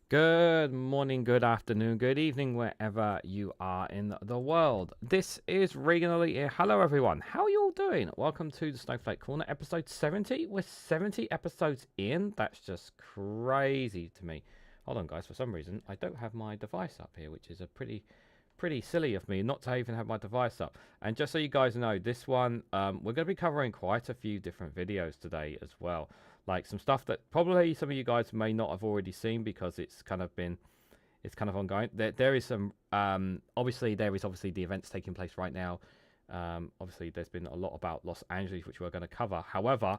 Good morning, good afternoon, good evening, wherever you are in the world. This is Reganelite here. Hello, everyone. How are you all doing? Welcome to the Snowflake Corner, episode 70. We're 70 episodes in. That's just crazy to me. Hold on, guys. For some reason, I don't have my device up here, which is a pretty silly of me not to even have my device up. And just so you guys know, this one, we're going to be covering quite a few different videos today as well. Like some stuff that probably some of you guys may not have already seen because it's kind of ongoing. There is some, obviously the events taking place right now. Obviously there's been a lot about Los Angeles, which we're going to cover. However,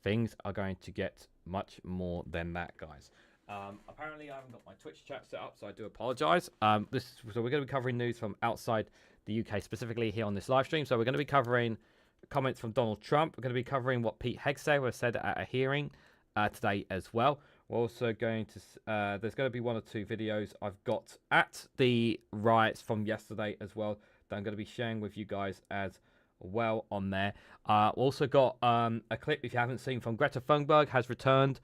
things are going to get much more than that, guys. Apparently I haven't got my Twitch chat set up, so I do apologize. So we're going to be covering news from outside the UK, specifically here on this live stream. So we're going to be covering comments from Donald Trump. We're going to be covering what Pete Hegseth said at a hearing today as well. We're also going to, there's going to be one or two videos I've got at the riots from yesterday as well that I'm going to be sharing with you guys as well on there. Also got a clip, if you haven't seen, from Greta Thunberg has returned.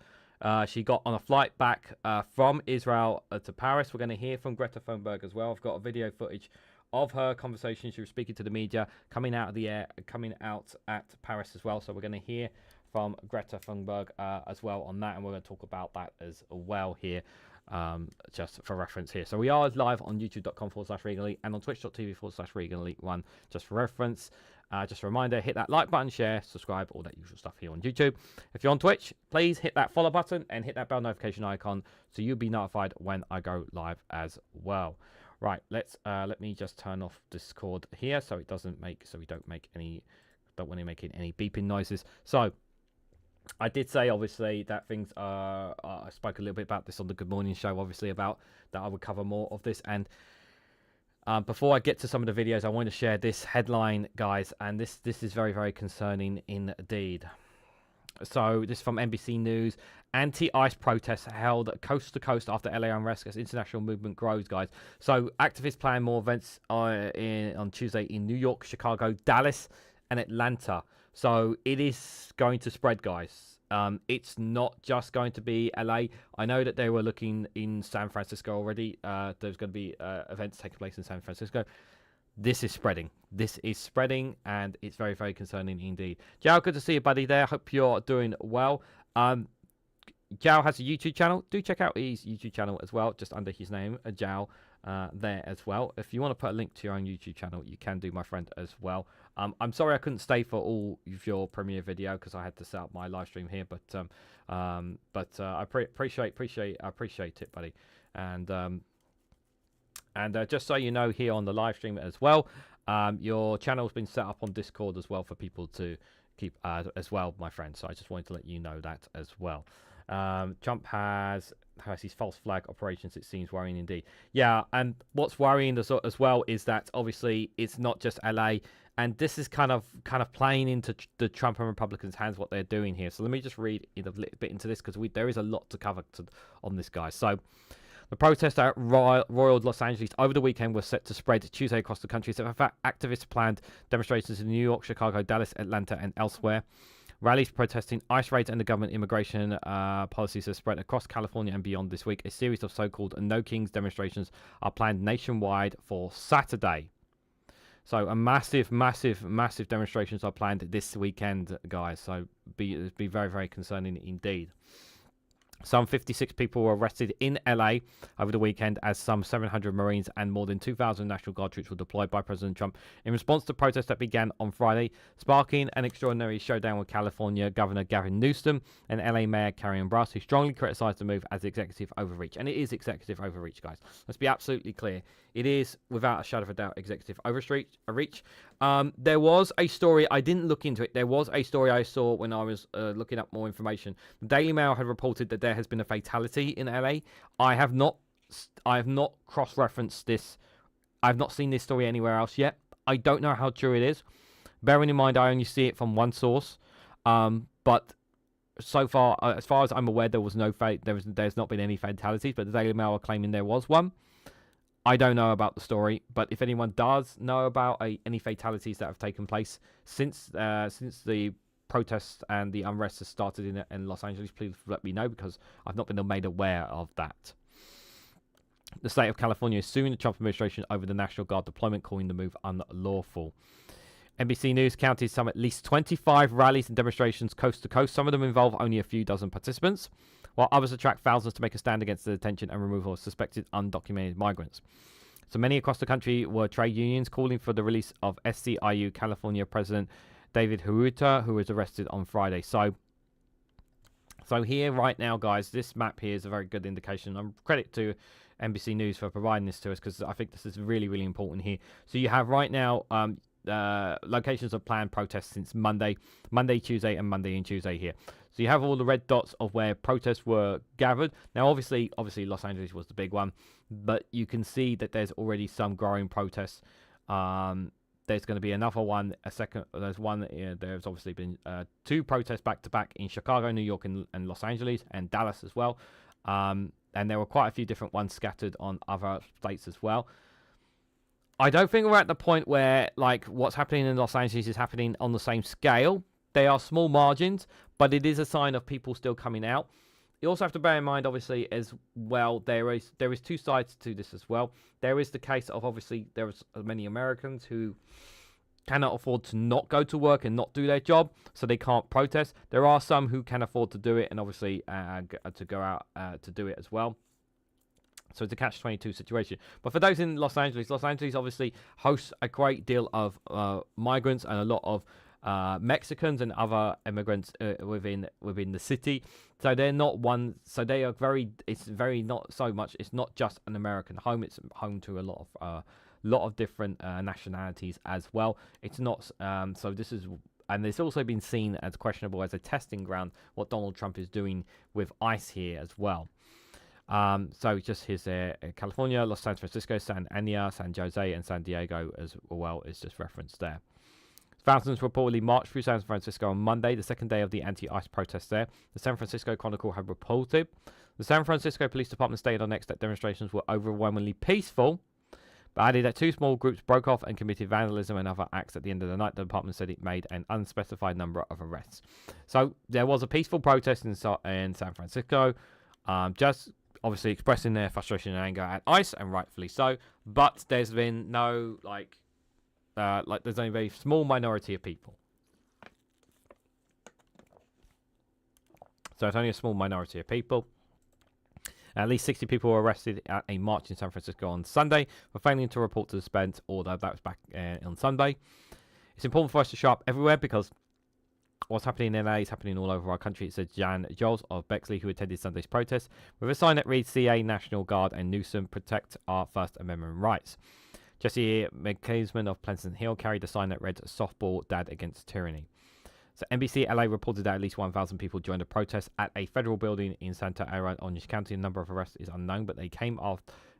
She got on a flight back from Israel to Paris. We're going to hear from Greta Thunberg as well. I've got a video footage of her conversation. She was speaking to the media, coming out of the air, coming out at Paris as well. So we're going to hear from Greta Thunberg as well on that, and we're going to talk about that as well here, just for reference here. So we are live on youtube.com/Reganelite and on twitch.tv/Reganelite1, just for reference. Just a reminder, hit that like button, share, subscribe, all that usual stuff here on YouTube. If you're on Twitch, please hit that follow button and hit that bell notification icon so you'll be notified when I go live as well. Right, let me just turn off Discord here so it doesn't make, so we don't make any, don't want to make any beeping noises. So I did say obviously that things are, I spoke a little bit about this on the Good Morning Show, obviously about that I would cover more of this. And before I get to some of the videos, I want to share this headline, guys, and this is very, very concerning indeed. So this is from NBC News. Anti-ICE protests held coast to coast after LA unrest as international movement grows, guys. So activists plan more events on Tuesday in New York, Chicago, Dallas, and Atlanta. So it is going to spread, guys. It's not just going to be LA. I know that they were looking in San Francisco already. There's going to be events taking place in San Francisco. This is spreading. This is spreading, and it's very, very concerning indeed. Jao, good to see you, buddy, there. Hope you're doing well. Jao has a YouTube channel. Do check out his YouTube channel as well, just under his name, Jao, there as well. If you want to put a link to your own YouTube channel, you can do, my friend, as well. I'm sorry I couldn't stay for all of your premiere video because I had to set up my live stream here, but I appreciate it, buddy. And just so you know, here on the live stream as well, your channel's been set up on Discord as well for people to keep as well, my friend. So I just wanted to let you know that as well. Trump has these false flag operations. It seems worrying indeed. Yeah, and what's worrying as well is that obviously it's not just LA, and this is kind of playing into the Trump and Republicans' hands what they're doing here. So let me just read a little bit into this because there is a lot to cover on this, guys. So the protest at roiled Los Angeles over the weekend was set to spread Tuesday across the country. So, in fact, activists planned demonstrations in New York, Chicago, Dallas, Atlanta, and elsewhere. Rallies protesting ICE raids and the government immigration policies have spread across California and beyond this week. A series of so-called No Kings demonstrations are planned nationwide for Saturday. So, a massive demonstrations are planned this weekend, guys. So, be very, very concerning indeed. Some 56 people were arrested in LA over the weekend as some 700 Marines and more than 2,000 National Guard troops were deployed by President Trump in response to protests that began on Friday, sparking an extraordinary showdown with California Governor Gavin Newsom and LA Mayor Karen Bass, who strongly criticized the move as executive overreach. And it is executive overreach, guys. Let's be absolutely clear. It is, without a shadow of a doubt, executive overreach. There was a story, I didn't look into it. There was a story I saw when I was looking up more information. The Daily Mail had reported that there has been a fatality in LA. I have not cross-referenced this. I have not seen this story anywhere else yet. I don't know how true it is. Bearing in mind, I only see it from one source. But so far, as far as I'm aware, there was no there's not been any fatalities. But the Daily Mail are claiming there was one. I don't know about the story, but if anyone does know about any fatalities that have taken place since the protests and the unrest has started in Los Angeles, please let me know because I've not been made aware of that. The state of California is suing the Trump administration over the National Guard deployment, calling the move unlawful. NBC News counted some at least 25 rallies and demonstrations coast to coast. Some of them involve only a few dozen participants, while others attract thousands to make a stand against the detention and removal of suspected undocumented migrants. So many across the country were trade unions calling for the release of SCIU California President David Huerta, who was arrested on Friday. So here right now, guys, this map here is a very good indication. Credit to NBC News for providing this to us, because I think this is really, really important here. So you have right now locations of planned protests since Monday, Tuesday, and Monday and Tuesday here. So you have all the red dots of where protests were gathered. Now, obviously, Los Angeles was the big one, but you can see that there's already some growing protests. There's going to be another one. There's one. There's obviously been 2 protests back to back in Chicago, New York, and Los Angeles, and Dallas as well. And there were quite a few different ones scattered on other states as well. I don't think we're at the point where, like, what's happening in Los Angeles is happening on the same scale. They are small margins, but it is a sign of people still coming out. You also have to bear in mind, obviously, as well, there is 2 sides to this as well. There is the case of, obviously, there is many Americans who cannot afford to not go to work and not do their job, so they can't protest. There are some who can afford to do it, and obviously to go out to do it as well. So it's a catch-22 situation. But for those in Los Angeles obviously hosts a great deal of migrants and a lot of Mexicans and other immigrants within the city. So they're not one. So they are very. It's very not so much. It's not just an American home. It's home to a lot of different nationalities as well. It's not. So this is. And it's also been seen as questionable as a testing ground what Donald Trump is doing with ICE here as well. So just here's California, San Francisco, San Ania, San Jose, and San Diego as well is just referenced there. Thousands reportedly marched through San Francisco on Monday, the second day of the anti-ICE protests there. The San Francisco Chronicle had reported. The San Francisco Police Department stated on X that demonstrations were overwhelmingly peaceful, but added that 2 small groups broke off and committed vandalism and other acts at the end of the night. The department said it made an unspecified number of arrests. So there was a peaceful protest in San Francisco, just obviously expressing their frustration and anger at ICE, and rightfully so. But there's been no there's only a very small minority of people. So it's only a small minority of people. At least 60 people were arrested at a march in San Francisco on Sunday for failing to report to the suspense order. That was back on Sunday. It's important for us to show up everywhere because what's happening in LA is happening all over our country, it said Jan Jols of Bexley, who attended Sunday's protest, with a sign that reads CA, National Guard, and Newsom protect our First Amendment rights. Jesse McCaisman of Pleasant Hill carried a sign that read Softball Dad Against Tyranny. So NBC LA reported that at least 1,000 people joined a protest at a federal building in Santa Ana, Orange County. The number of arrests is unknown, but they came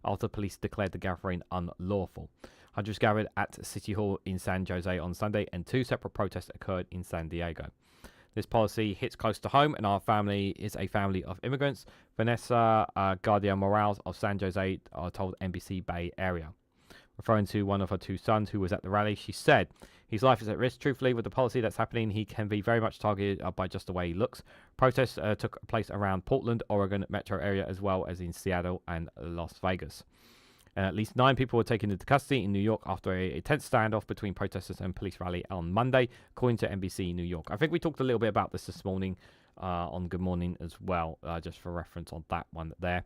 after police declared the gathering unlawful. Hundreds gathered at City Hall in San Jose on Sunday, and 2 separate protests occurred in San Diego. This policy hits close to home, and our family is a family of immigrants. Vanessa Guardia Morales of San Jose told NBC Bay Area. Referring to one of her 2 sons who was at the rally, she said, his life is at risk. Truthfully, with the policy that's happening, he can be very much targeted by just the way he looks. Protests took place around Portland, Oregon metro area, as well as in Seattle and Las Vegas. At least 9 people were taken into custody in New York after a tense standoff between protesters and police rally on Monday, according to NBC New York. I think we talked a little bit about this morning on Good Morning as well, just for reference on that one there.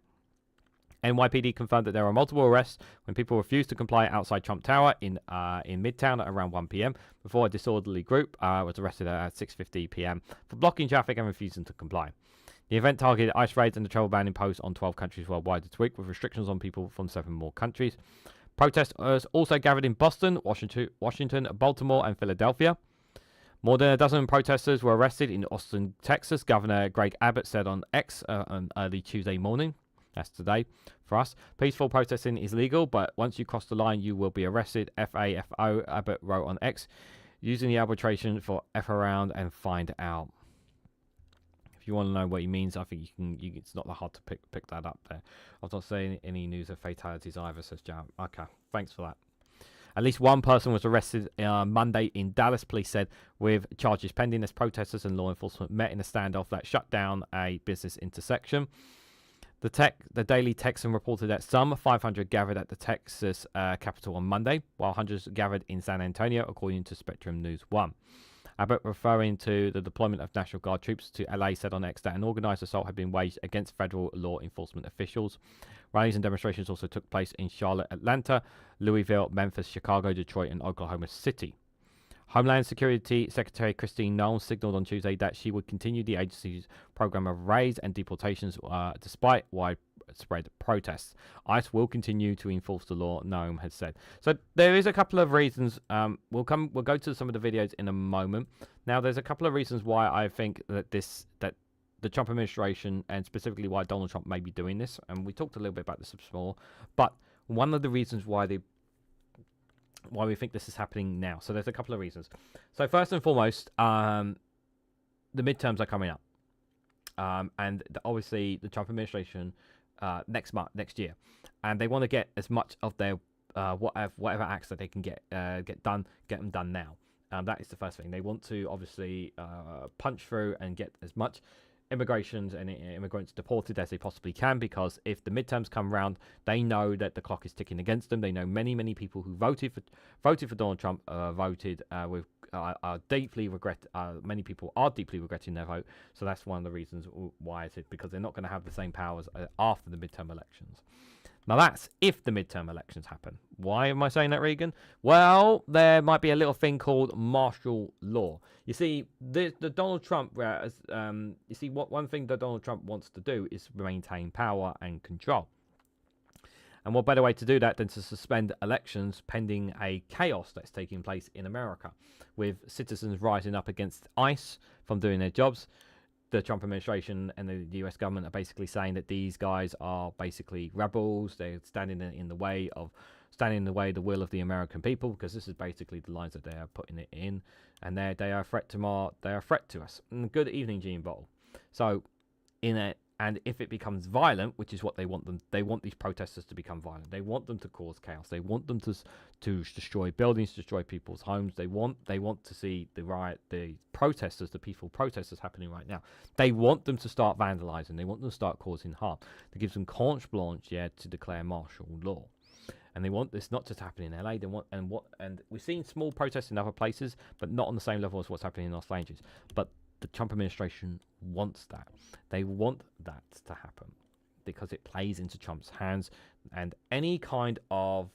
NYPD confirmed that there were multiple arrests when people refused to comply outside Trump Tower in Midtown at around 1 p.m. before a disorderly group was arrested at 6:50 p.m. for blocking traffic and refusing to comply. The event targeted ICE raids and the travel ban imposed on 12 countries worldwide this week, with restrictions on people from 7 more countries. Protesters also gathered in Boston, Washington, Baltimore, and Philadelphia. More than a dozen protesters were arrested in Austin, Texas. Governor Greg Abbott said on X on early Tuesday morning. That's today for us. Peaceful protesting is legal, but once you cross the line, you will be arrested. FAFO, Abbott wrote on X, using the arbitration for F around and find out. If you want to know what he means, I think you can. It's not that hard to pick that up there. I've not seen any news of fatalities either, says Jam. Okay, thanks for that. At least 1 person was arrested Monday in Dallas, police said, with charges pending as protesters and law enforcement met in a standoff that shut down a business intersection. The Daily Texan reported that some 500 gathered at the Texas Capitol on Monday, while hundreds gathered in San Antonio, according to Spectrum News 1. Abbott, referring to the deployment of National Guard troops to LA, said on X that an organised assault had been waged against federal law enforcement officials. Rallies and demonstrations also took place in Charlotte, Atlanta, Louisville, Memphis, Chicago, Detroit, and Oklahoma City. Homeland Security Secretary Christine Knowles signaled on Tuesday that she would continue the agency's program of raids and deportations despite widespread protests. ICE will continue to enforce the law, Noam has said. So there is a couple of reasons. We'll go to some of the videos in a moment. Now, there's a couple of reasons why I think that the Trump administration, and specifically why Donald Trump may be doing this, and we talked a little bit about this before, but one of the reasons why we think this is happening now. So there's a couple of reasons. So first and foremost, the midterms are coming up, and obviously the Trump administration next year, and they want to get as much of their whatever acts that they can get them done now. That is the first thing. They want to obviously punch through and get as much immigrations and immigrants deported as they possibly can, because if the midterms come round, they know that the clock is ticking against them. They know many people who voted for Donald Trump are deeply regret. Many people are deeply regretting their vote. So that's one of the reasons why it's because they're not going to have the same powers after the midterm elections. Now, that's if the midterm elections happen. Why am I saying that, Regan? Well, there might be a little thing called martial law. You see, the Donald Trump, one thing that Donald Trump wants to do is maintain power and control. And what better way to do that than to suspend elections pending a chaos that's taking place in America, with citizens rising up against ICE from doing their jobs. The Trump administration and the US government are basically saying that these guys are basically rebels. They're standing in the way of the will of the American people, because this is basically the lines that they are putting it in, and they are a threat to us. And good evening, Gene Bottle. So and if it becomes violent, which is what they want these protesters to become violent. They want them to cause chaos. They want them to destroy buildings, destroy people's homes. They want to see the protesters, the peaceful protesters happening right now. They want them to start vandalizing. They want them to start causing harm. That gives them carte blanche, to declare martial law. And they want this not just to happen in LA. And we've seen small protests in other places, but not on the same level as what's happening in Los Angeles. But the Trump administration wants that. They want that to happen because it plays into Trump's hands, and any kind of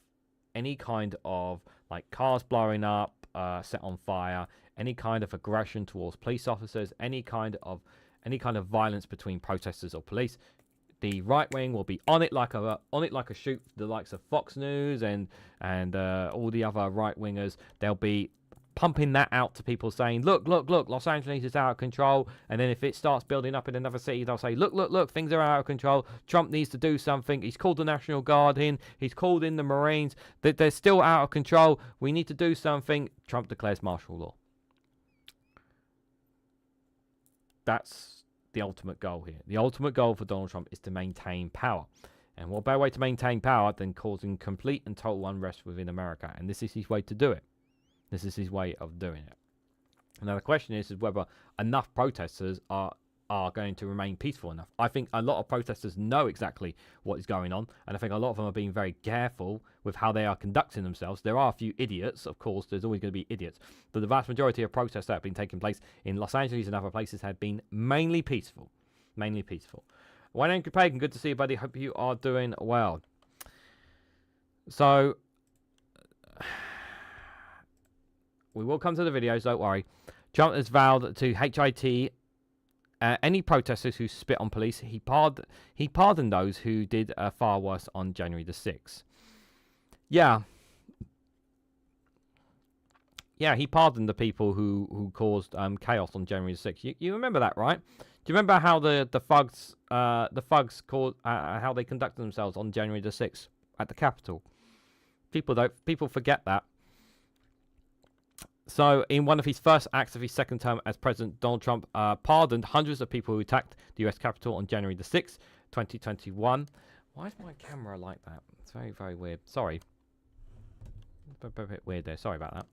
like cars blowing up, set on fire, any kind of aggression towards police officers, any kind of violence between protesters or police, the right wing will be on it like a shoot. The likes of Fox News and all the other right wingers, they'll be pumping that out to people, saying, look, Los Angeles is out of control. And then if it starts building up in another city, they'll say, look, things are out of control. Trump needs to do something. He's called the National Guard in. He's called in the Marines. They're still out of control. We need to do something. Trump declares martial law. That's the ultimate goal here. The ultimate goal for Donald Trump is to maintain power. And what better way to maintain power than causing complete and total unrest within America? And this is his way to do it. This is his way of doing it. Now, the question is whether enough protesters are going to remain peaceful enough. I think a lot of protesters know exactly what is going on, and I think a lot of them are being very careful with how they are conducting themselves. There are a few idiots, of course. There's always going to be idiots. But the vast majority of protests that have been taking place in Los Angeles and other places have been mainly peaceful. Mainly peaceful. Wayne Anchor Pagan, good to see you, buddy. Hope you are doing well. So we will come to the videos, don't worry. Trump has vowed to HIT any protesters who spit on police. He pardoned those who did far worse on January the 6th. Yeah, he pardoned the people who caused chaos on January the 6th. You remember that, right? Do you remember how the thugs caused how they conducted themselves on January the 6th at the Capitol? People forget that. So, in one of his first acts of his second term as president, Donald Trump pardoned hundreds of people who attacked the U.S. Capitol on January the 6th, 2021. Why is my camera like that? It's very, very weird. Sorry. A bit weird there. Sorry about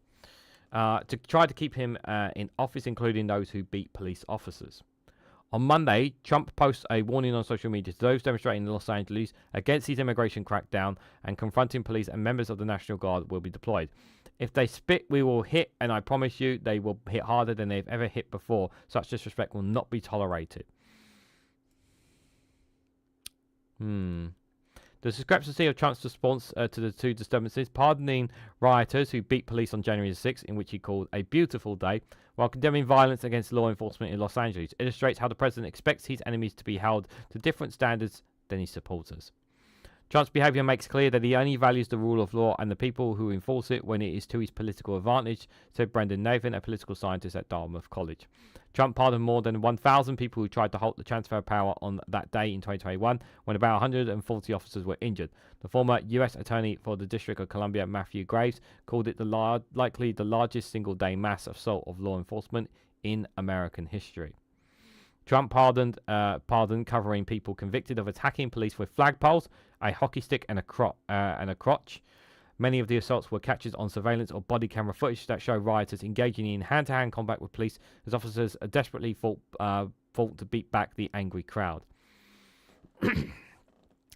that. To try to keep him in office, including those who beat police officers. On Monday, Trump posts a warning on social media to those demonstrating in Los Angeles against his immigration crackdown, and confronting police and members of the National Guard will be deployed. If they spit, we will hit, and I promise you they will hit harder than they've ever hit before. Such disrespect will not be tolerated. The discrepancy of Trump's response to the two disturbances, pardoning rioters who beat police on January 6, in which he called a beautiful day, while condemning violence against law enforcement in Los Angeles, illustrates how the president expects his enemies to be held to different standards than his supporters. Trump's behaviour makes clear that he only values the rule of law and the people who enforce it when it is to his political advantage, said Brendan Nathan, a political scientist at Dartmouth College. Trump pardoned more than 1,000 people who tried to halt the transfer of power on that day in 2021, when about 140 officers were injured. The former U.S. Attorney for the District of Columbia, Matthew Graves, called it likely the largest single-day mass assault of law enforcement in American history. Trump pardon covering people convicted of attacking police with flagpoles, a hockey stick, and a crotch. Many of the assaults were captured on surveillance or body camera footage that show rioters engaging in hand-to-hand combat with police as officers desperately fought to beat back the angry crowd.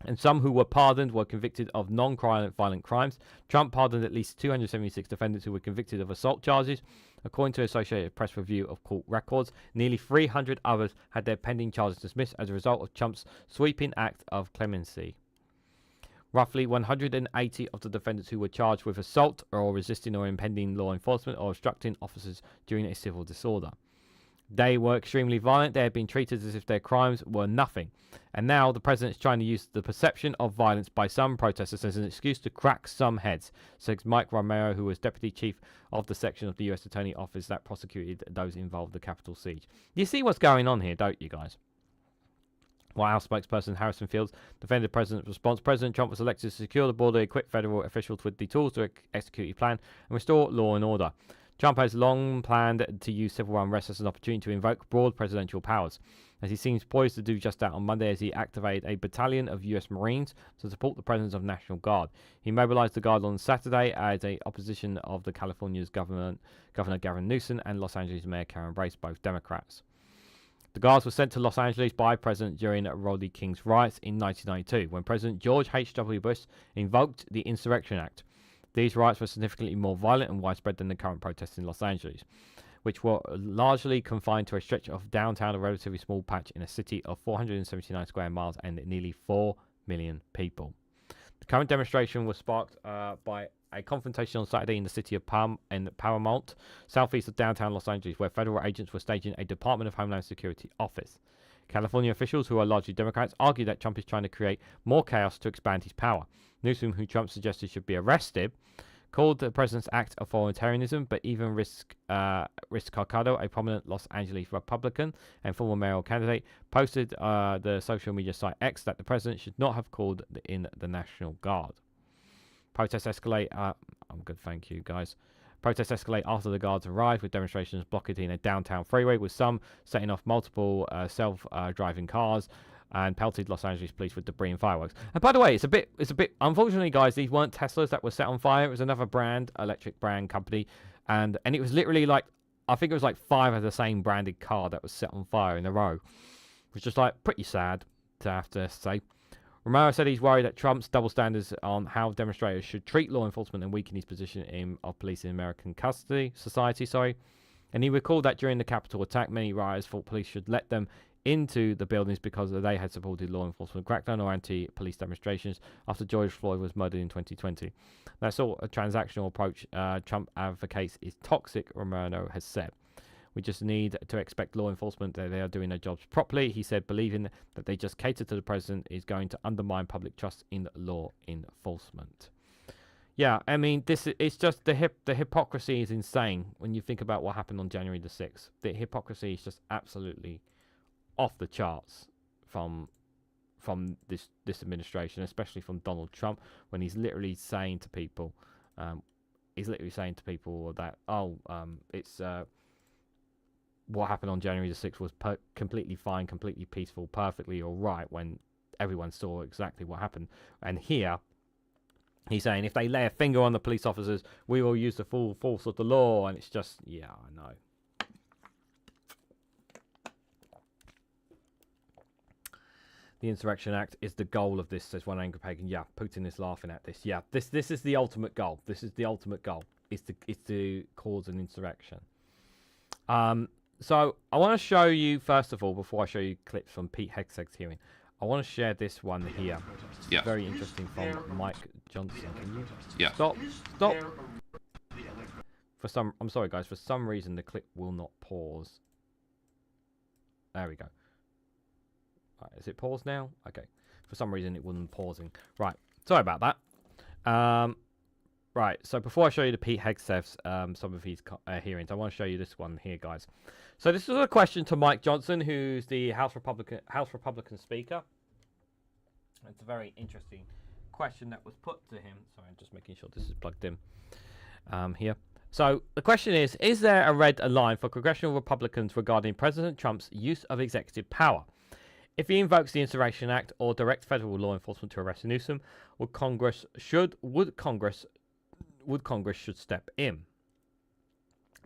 And some who were pardoned were convicted of non-violent crimes. Trump pardoned at least 276 defendants who were convicted of assault charges. According to Associated Press review of court records, nearly 300 others had their pending charges dismissed as a result of Trump's sweeping act of clemency. Roughly 180 of the defendants who were charged with assault or resisting or impeding law enforcement or obstructing officers during a civil disorder. They were extremely violent. They had been treated as if their crimes were nothing. And now the president is trying to use the perception of violence by some protesters as an excuse to crack some heads, says Mike Romero, who was deputy chief of the section of the U.S. Attorney Office that prosecuted those involved in the Capitol siege. You see what's going on here, don't you guys? White House spokesperson Harrison Fields defended the president's response. President Trump was elected to secure the border, equip federal officials with the tools to execute his plan, and restore law and order. Trump has long planned to use civil unrest as an opportunity to invoke broad presidential powers, as he seems poised to do just that on Monday as he activated a battalion of U.S. Marines to support the presence of National Guard. He mobilized the Guard on Saturday as a opposition of the California's Governor Gavin Newsom and Los Angeles Mayor Karen Bass, both Democrats. The Guards were sent to Los Angeles by President during Rodney King's riots in 1992, when President George H.W. Bush invoked the Insurrection Act. These riots were significantly more violent and widespread than the current protests in Los Angeles, which were largely confined to a stretch of downtown, a relatively small patch in a city of 479 square miles and nearly 4 million people. The current demonstration was sparked by a confrontation on Saturday in the city of Paramount, southeast of downtown Los Angeles, where federal agents were staging a Department of Homeland Security office. California officials, who are largely Democrats, argue that Trump is trying to create more chaos to expand his power. Newsom, who Trump suggested should be arrested, called the president's act authoritarianism, but even Rick Carcado, a prominent Los Angeles Republican and former mayoral candidate, posted the social media site X that the president should not have called in the National Guard. Protests escalate. I'm good, thank you, guys. Protests escalate after the Guards arrived, with demonstrations blocking a downtown freeway, with some setting off multiple self-driving cars and pelted Los Angeles police with debris and fireworks. And by the way, it's a bit. Unfortunately, guys, these weren't Teslas that were set on fire. It was another brand, electric brand company, and it was literally like, I think it was like 5 of the same branded car that was set on fire in a row, which is like pretty sad to have to say. Romero said he's worried that Trump's double standards on how demonstrators should treat law enforcement and weaken his position of police in American society. And he recalled that during the Capitol attack, many rioters thought police should let them into the buildings because they had supported law enforcement crackdown or anti-police demonstrations after George Floyd was murdered in 2020. That sort of transactional approach Trump advocates is toxic, Romero has said. We just need to expect law enforcement that they are doing their jobs properly. He said believing that they just cater to the president is going to undermine public trust in law enforcement. Yeah, I mean, it's just the hypocrisy is insane when you think about what happened on January the 6th. The hypocrisy is just absolutely off the charts from this administration, especially from Donald Trump, when he's literally saying to people, that it's what happened on January the 6th was completely fine, completely peaceful, perfectly all right, when everyone saw exactly what happened. And here, he's saying if they lay a finger on the police officers, we will use the full force of the law. And it's just, yeah, I know. the Insurrection Act is the goal of this, says one angry pagan. Yeah, Putin is laughing at this. Yeah, this is the ultimate goal. This is the ultimate goal. Is to cause an insurrection. So I want to show you, first of all, before I show you clips from Pete Hegseth's hearing, I want to share this one here. Yeah. Very interesting from Mike Johnson. Can you Yeah. Stop. I'm sorry guys, for some reason the clip will not pause. There we go. Right, is it paused now? Okay. For some reason it wasn't pausing. Right. Sorry about that. Right, so before I show you the Pete Hegseth's, some of his hearings, I want to show you this one here, guys. So this is a question to Mike Johnson, who's the House Republican Speaker. It's a very interesting question that was put to him. Sorry, I'm just making sure this is plugged in here. So the question is there a red line for congressional Republicans regarding President Trump's use of executive power? If he invokes the Insurrection Act or directs federal law enforcement to arrest Newsom, would Congress should step in?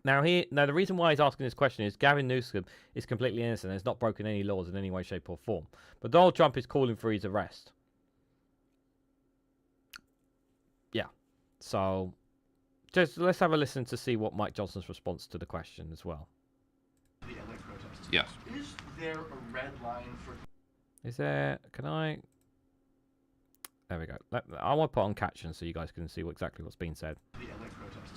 Now the reason why he's asking this question is Gavin Newsom is completely innocent and has not broken any laws in any way, shape or form. But Donald Trump is calling for his arrest. Yeah. So just let's have a listen to see what Mike Johnson's response to the question as well. Yes. Is there a red line for... Is there... Can I... There we go. I want to put on caption so you guys can see exactly what's being said.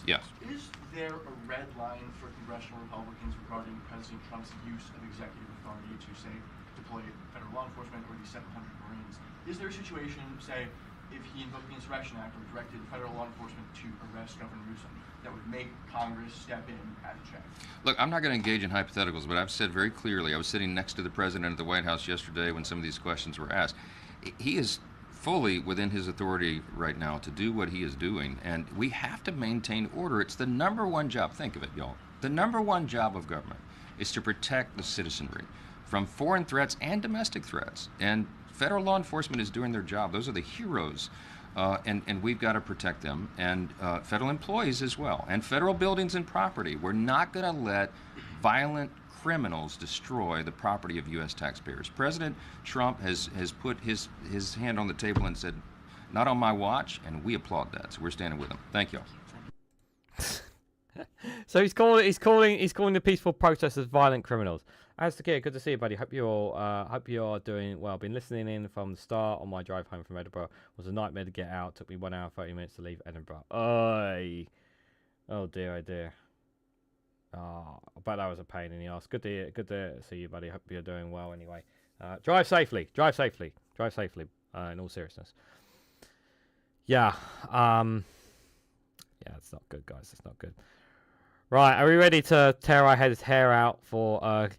Yes. Is there a red line for congressional Republicans regarding President Trump's use of executive authority to, say, deploy federal law enforcement or the 700 Marines? Is there a situation, say, if he invoked the Insurrection Act or directed federal law enforcement to arrest Governor Newsom, that would make Congress step in as a check? Look, I'm not going to engage in hypotheticals, but I've said very clearly, I was sitting next to the president at the White House yesterday when some of these questions were asked. He is fully within his authority right now to do what he is doing, and we have to maintain order. It's the number one job. Think of it, y'all. The number one job of government is to protect the citizenry from foreign threats and domestic threats, and federal law enforcement is doing their job. Those are the heroes, and we've got to protect them, and federal employees as well, and federal buildings and property. We're not going to let violent criminals destroy the property of U.S. taxpayers. President Trump has put his hand on the table and said, not on my watch, and we applaud that. So we're standing with him. Thank you. So he's calling the peaceful protesters violent criminals. As the kid, good to see you, buddy. Hope you're doing well. Been listening in from the start on my drive home from Edinburgh. It was a nightmare to get out. Took me 1 hour 30 minutes to leave Edinburgh. Oh dear, oh dear. Oh, I bet that was a pain in the ass. Good to see you, buddy. Hope you're doing well anyway. Drive safely. In all seriousness. Yeah. Yeah, it's not good, guys. It's not good. Right, are we ready to tear our hair out for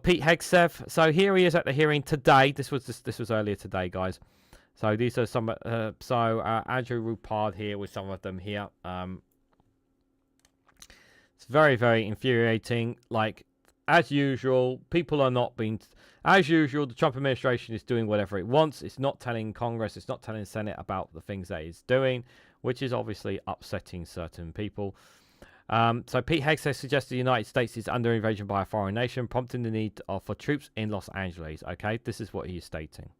Pete Hegseth? So here he is at the hearing today. This was earlier today, guys. So these are some. Andrew Rupard here with some of them here. It's very, very infuriating. Like, as usual, people are not being... As usual, the Trump administration is doing whatever it wants. It's not telling Congress, it's not telling the Senate about the things that it's doing, which is obviously upsetting certain people. So Pete Hegseth suggested the United States is under invasion by a foreign nation, prompting the need for troops in Los Angeles. Okay, this is what he is stating.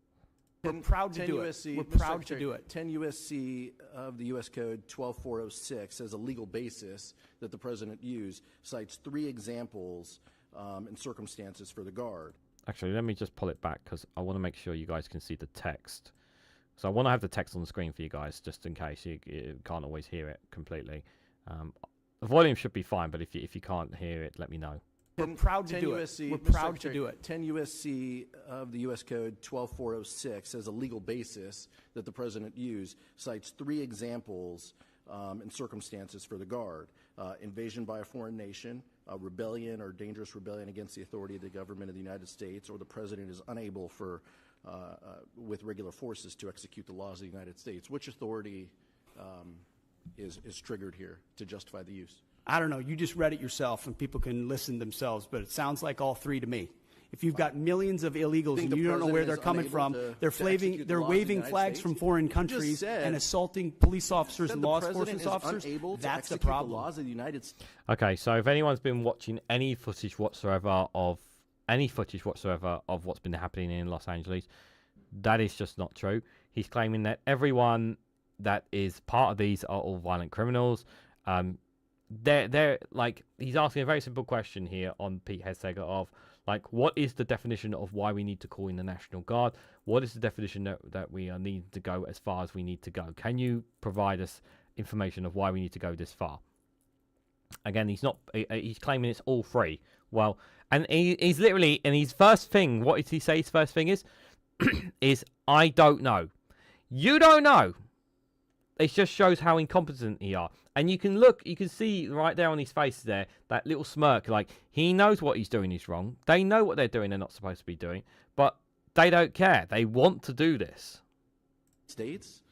We're proud to do it. We're proud to do it. 10 U.S.C. of the U.S. Code 12406 as a legal basis that the president used cites 3 examples and circumstances for the Guard. Actually, let me just pull it back because I want to make sure you guys can see the text. So I want to have the text on the screen for you guys just in case you can't always hear it completely. The volume should be fine, but if you can't hear it, let me know. We're proud to do it. We're proud to do it. 10 U.S.C. of the U.S. Code 12406 as a legal basis that the president used cites 3 examples and circumstances for the Guard. Invasion by a foreign nation, rebellion or dangerous rebellion against the authority of the government of the United States, or the president is unable with regular forces to execute the laws of the United States. Which authority is triggered here to justify the use? I don't know. You just read it yourself, and people can listen themselves, but it sounds like all 3 to me. If you've got millions of illegals and you don't know where they're coming from, they're waving flags from foreign countries and assaulting police officers and law enforcement officers, that's the problem. Okay, so if anyone's been watching any footage whatsoever of any footage whatsoever of what's been happening in Los Angeles. That is just not true. He's claiming that everyone that is part of these are all violent criminals. They're like, he's asking a very simple question here on Pete Hegseth of, like, what is the definition of why we need to call in the National Guard? What is the definition that we need to go as far as we need to go? Can you provide us information of why we need to go this far? Again, he's claiming it's all free. Well, and he's literally, and his first thing, what did he say his first thing is? is, I don't know. You don't know. It just shows how incompetent he are. And you can see right there on his face there, that little smirk, like, he knows what he's doing is wrong. They know what they're doing they're not supposed to be doing, but they don't care. They want to do this. States?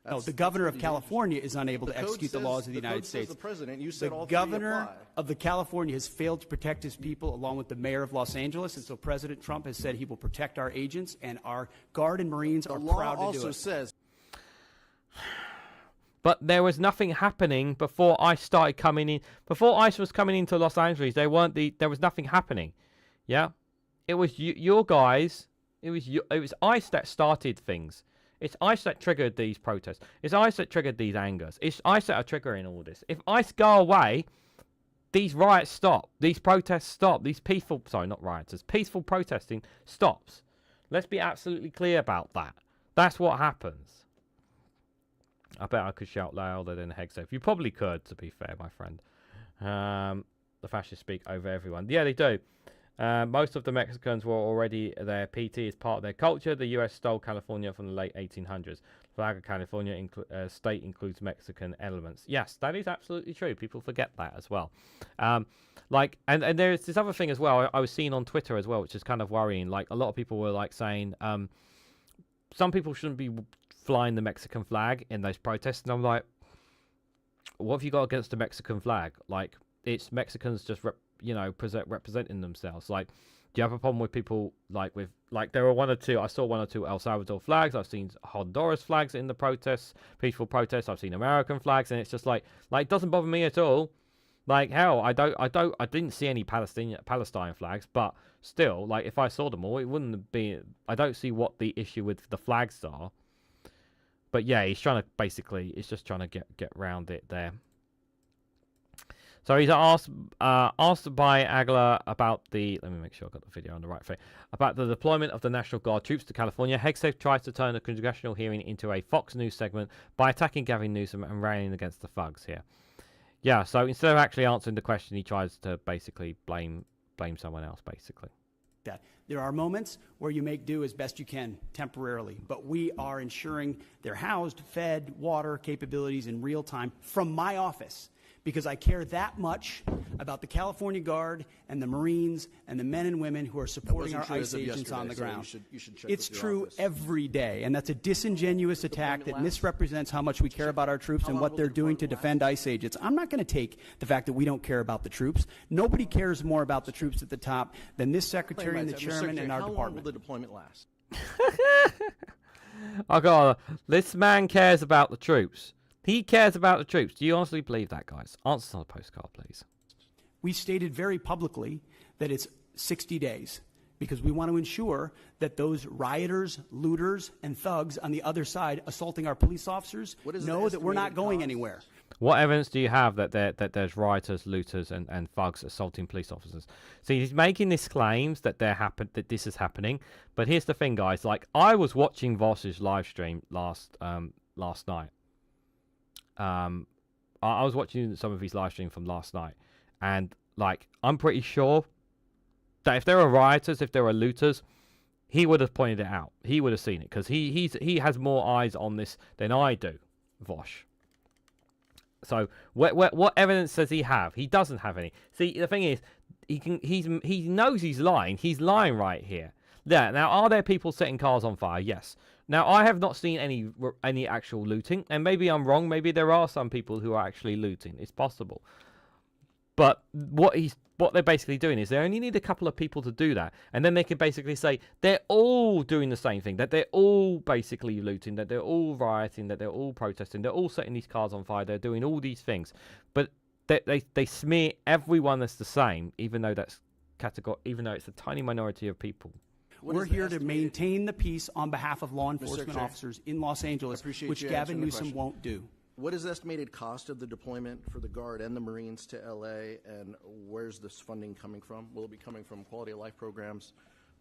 No, the governor of California is unable to execute the laws of the United States. The president, you said all the three governor apply. of the California has failed to protect his people, along with the mayor of Los Angeles, and so President Trump has said he will protect our agents, and our Guard and Marines are proud to do it. The law also says. But there was nothing happening before ICE started coming in. Before ICE was coming into Los Angeles, there was nothing happening. Yeah, it was your guys. It was ICE that started things. It's ICE that triggered these protests. It's ICE that triggered these angers. It's ICE that are triggering all this. If ICE go away, these riots stop. These protests stop. These peaceful, sorry, not rioters, peaceful protesting stops. Let's be absolutely clear about that. That's what happens. I bet I could shout louder than Hegseth. You probably could, to be fair, my friend. The fascists speak over everyone. Yeah, they do. Most of the Mexicans were already there. PT is part of their culture. The U.S. stole California from the late 1800s. Flag of California state includes Mexican elements. Yes, that is absolutely true. People forget that as well. And there's this other thing as well I was seeing on Twitter as well, which is kind of worrying. Like, a lot of people were like saying some people shouldn't be flying the Mexican flag in those protests. And I'm like, what have you got against the Mexican flag? Like, it's Mexicans just representing themselves. Like, do you have a problem with people there were I saw one or two El Salvador flags. I've seen Honduras flags in the protests, peaceful protests. I've seen American flags, and it's just like it doesn't bother me at all. Like, hell, I didn't see any Palestine flags, but still, like, if I saw them all, it wouldn't be. I don't see what the issue with the flags are. But yeah, he's trying to get around it there. So he's asked by Agler about the, let me make sure I got the video on the right thing, about the deployment of the National Guard troops to California. Hegseth tries to turn a congressional hearing into a Fox News segment by attacking Gavin Newsom and rallying against the thugs here. Yeah, so instead of actually answering the question, he tries to basically blame someone else, basically. That there are moments where you make do as best you can temporarily, but we are ensuring they're housed, fed, water capabilities in real time from my office, because I care that much about the California Guard and the Marines and the men and women who are supporting our ICE agents on the ground. You should check it's with true office. Every day, and that's a disingenuous attack that misrepresents how much we care about our troops and what they're doing to defend ICE agents. I'm not going to take the fact that we don't care about the troops. Nobody cares more about the troops at the top than this secretary and the chairman and our department. How long will the deployment last? Oh God, this man cares about the troops. He cares about the troops. Do you honestly believe that, guys? Answer on a postcard, please. We stated very publicly that it's 60 days because we want to ensure that those rioters, looters, and thugs on the other side assaulting our police officers know that we're not going anywhere. What evidence do you have that there's rioters, looters, and thugs assaulting police officers? See, he's making these claims that that this is happening. But here's the thing, guys. Like, I was watching Voss's live stream last night. I was watching some of his live stream from last night, and like, I'm pretty sure that if there are rioters, if there are looters, he would have pointed it out. He would have seen it, because he has more eyes on this than I do, Vosh. So what evidence does he have? He doesn't have any. See, the thing is, he knows he's lying. He's lying right here. Yeah. Now, are there people setting cars on fire? Yes. Now, I have not seen any actual looting, and maybe I'm wrong. Maybe there are some people who are actually looting. It's possible. But what they're basically doing is they only need a couple of people to do that, and then they can basically say they're all doing the same thing, that they're all basically looting, that they're all rioting, that they're all protesting, they're all setting these cars on fire, they're doing all these things. But they smear everyone as the same, even though that's category, even though it's a tiny minority of people. We're here to maintain the peace on behalf of law enforcement officers in Los Angeles, which Gavin Newsom won't do. What is the estimated cost of the deployment for the Guard and the Marines to L.A., and where's this funding coming from? Will it be coming from quality of life programs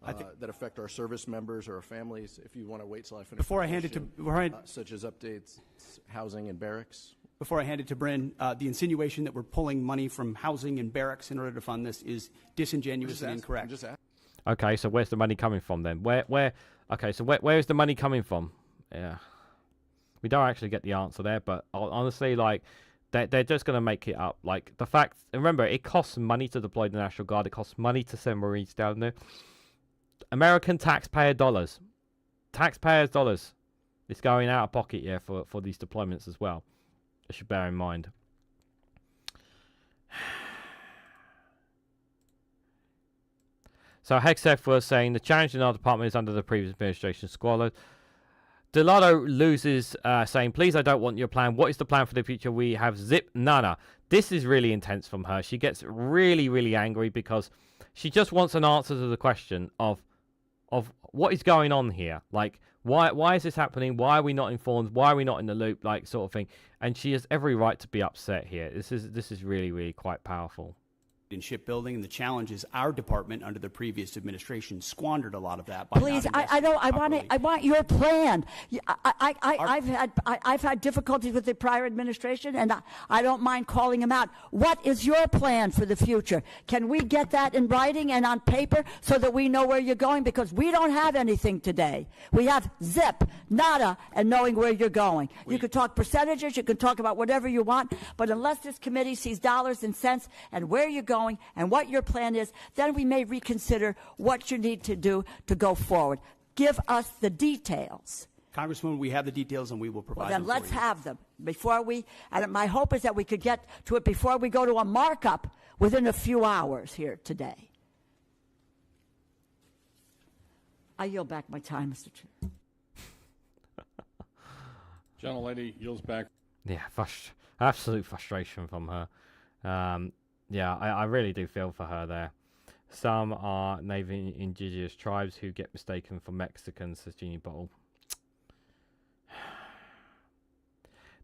that affect our service members or our families? If you want to wait till I finish. Before I hand it to such as updates, housing and barracks. Before I hand it to Bryn, the insinuation that we're pulling money from housing and barracks in order to fund this is disingenuous and incorrect. Okay, so where's the money coming from then? Where is the money coming from? Yeah. We don't actually get the answer there, but honestly, like, they're just going to make it up. Like, the fact, remember, it costs money to deploy the National Guard. It costs money to send Marines down there. American taxpayer dollars. Taxpayers' dollars. It's going out of pocket, yeah, for these deployments as well. I should bear in mind. So Hexef was saying the challenge in our department is under the previous administration squalid. Delado loses, saying, please, I don't want your plan. What is the plan for the future? We have zip nana. This is really intense from her. She gets really, really angry because she just wants an answer to the question of what is going on here. Like, why is this happening? Why are we not informed? Why are we not in the loop? Like, sort of thing. And she has every right to be upset here. This is really, really quite powerful. In shipbuilding, and the challenge is our department under the previous administration squandered a lot of that. Please, I want your plan. I've had difficulties with the prior administration, and I don't mind calling them out. What is your plan for the future? Can we get that in writing and on paper so that we know where you're going? Because we don't have anything today. We have zip, nada, and knowing where you're going. You can talk percentages, you can talk about whatever you want, but unless this committee sees dollars and cents and where you're going and what your plan is, then we may reconsider what you need to do to go forward. Give us the details. Congresswoman, we have the details and we will provide them. Then let's have them before we, and my hope is that we could get to it before we go to a markup within a few hours here today. I yield back my time, Mr. Chair. Gentlelady yields back. Yeah, absolute frustration from her. Yeah, I really do feel for her there. Some are Native indigenous tribes who get mistaken for Mexicans, says Jeannie Bottle.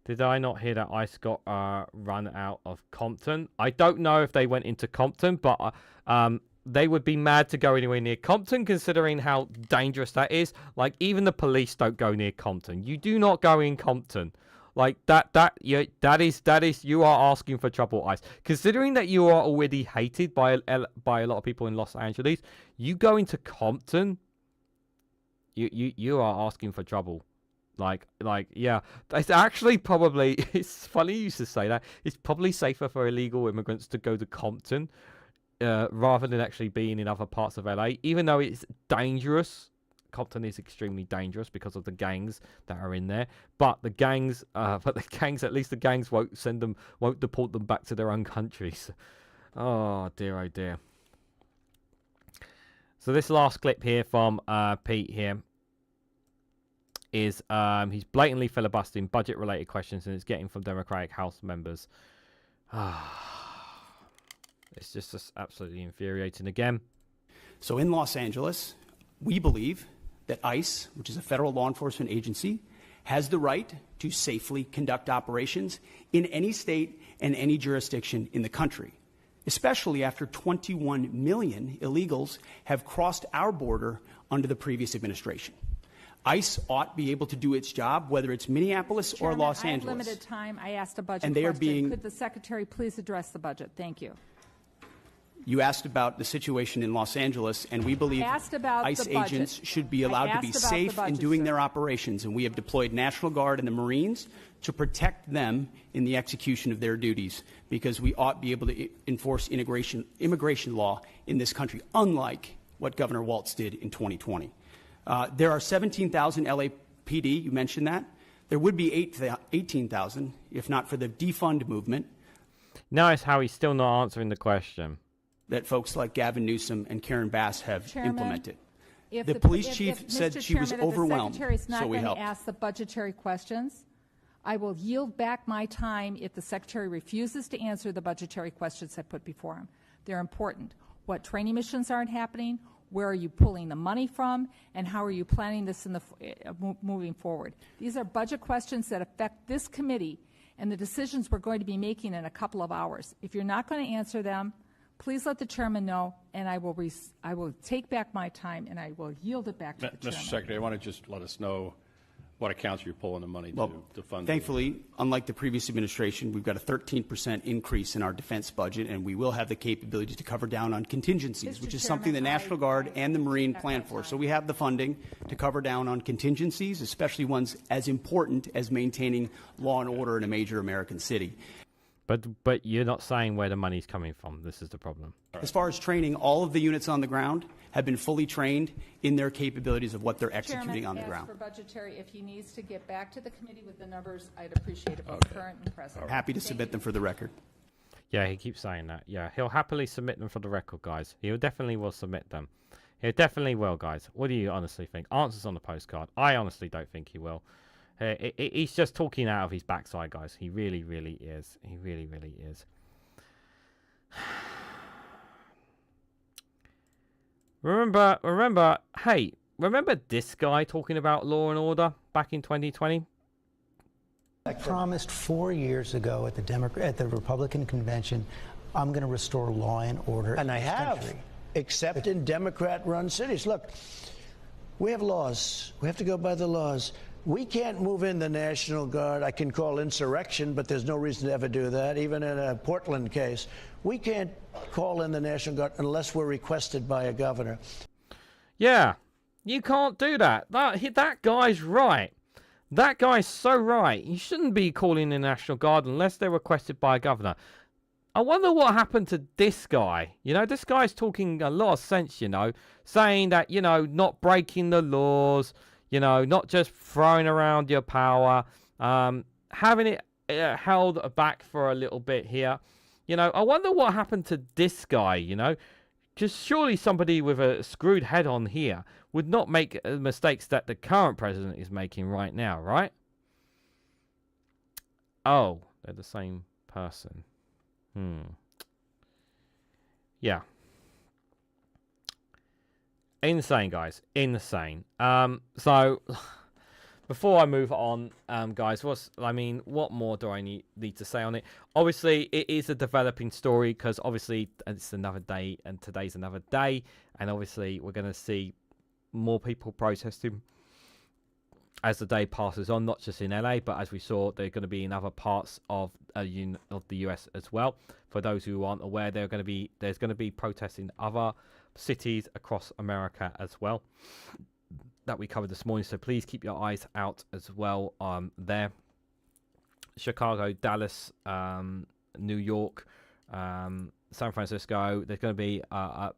Did I not hear that ICE got run out of Compton? I don't know if they went into Compton, but they would be mad to go anywhere near Compton, considering how dangerous that is. Like, even the police don't go near Compton. You do not go in Compton. Like, that is you are asking for trouble, ICE. Considering that you are already hated by a lot of people in Los Angeles, you go into Compton, you are asking for trouble. Like, yeah, it's actually probably, it's funny you should say that. It's probably safer for illegal immigrants to go to Compton rather than actually being in other parts of LA, even though it's dangerous. Compton is extremely dangerous because of the gangs that are in there. But the gangs, at least the gangs won't deport them back to their own countries. Oh dear. So this last clip here from Pete here is he's blatantly filibustering budget-related questions and it's getting from Democratic House members. It's just absolutely infuriating again. So in Los Angeles, we believe that ICE, which is a federal law enforcement agency, has the right to safely conduct operations in any state and any jurisdiction in the country, especially after 21 million illegals have crossed our border under the previous administration. ICE ought to be able to do its job, whether it's Minneapolis or Los Angeles. I have limited time. I asked a budget and they question. Are being, Could the Secretary please address the budget? Thank you. You asked about the situation in Los Angeles, and we believe ICE agents should be allowed to be safe in doing their operations, and we have deployed National Guard and the Marines to protect them in the execution of their duties, because we ought to be able to enforce immigration law in this country, unlike what Governor Walz did in 2020. There are 17,000 LAPD, you mentioned that. There would be 18,000 if not for the defund movement. Notice how he's still not answering the question. That folks like Gavin Newsom and Karen Bass have implemented. If the police chief said she was overwhelmed, so we helped. The Secretary is not going to ask the budgetary questions. I will yield back my time if the Secretary refuses to answer the budgetary questions I put before him. They're important. what training missions aren't happening, where are you pulling the money from, and how are you planning this in the moving forward. These are budget questions that affect this committee and the decisions we're going to be making in a couple of hours. If you're not going to answer them, please let the chairman know, and I will take back my time and I will yield it back to the chairman. Mr. Secretary, I want to just let us know what accounts you're pulling the money to fund. Thankfully, unlike the previous administration, we've got a 13% increase in our defense budget, and we will have the capability to cover down on contingencies, which is something the National Guard and the Marine plan for. So we have the funding to cover down on contingencies, especially ones as important as maintaining law and order in a major American city. But you're not saying where the money's coming from. This is the problem. As far as training, all of the units on the ground have been fully trained in their capabilities of what they're executing on the ground. For budgetary, if he needs to get back to the committee with the numbers, I'd appreciate it, both current and present. Happy to submit them for the record. Yeah, he keeps saying that. Yeah, he'll happily submit them for the record, guys. He definitely will submit them. He definitely will, guys. What do you honestly think? Answers on the postcard. I honestly don't think he will. He's just talking out of his backside, guys. He really, really is. He really, really is. Remember, hey, remember this guy talking about law and order back in 2020? I promised 4 years ago at the Republican convention, I'm going to restore law and order. And I have, country. except in Democrat-run cities. Look, we have laws. We have to go by the laws. We can't move in the National Guard. I can call insurrection, but there's no reason to ever do that, even in a Portland case. We can't call in the National Guard unless we're requested by a governor. Yeah, you can't do that. That guy's right. That guy's so right. You shouldn't be calling in the National Guard unless they're requested by a governor. I wonder what happened to this guy. You know, this guy's talking a lot of sense, you know, saying that, you know, not breaking the laws, you know, not just throwing around your power, having it held back for a little bit here. You know, I wonder what happened to this guy, you know, because surely somebody with a screwed head on here would not make mistakes that the current president is making right now, right? Oh, they're the same person. Yeah. Insane, guys. Insane. So before I move on, guys, what more do I need to say on it? Obviously, it is a developing story because obviously it's another day and today's another day, and obviously we're going to see more people protesting as the day passes on, not just in LA, but as we saw, they're going to be in other parts of the US as well. For those who aren't aware, there's going to be protests in other cities across America as well that we covered this morning. So please keep your eyes out as well there. Chicago, Dallas, New York, San Francisco. There's going to be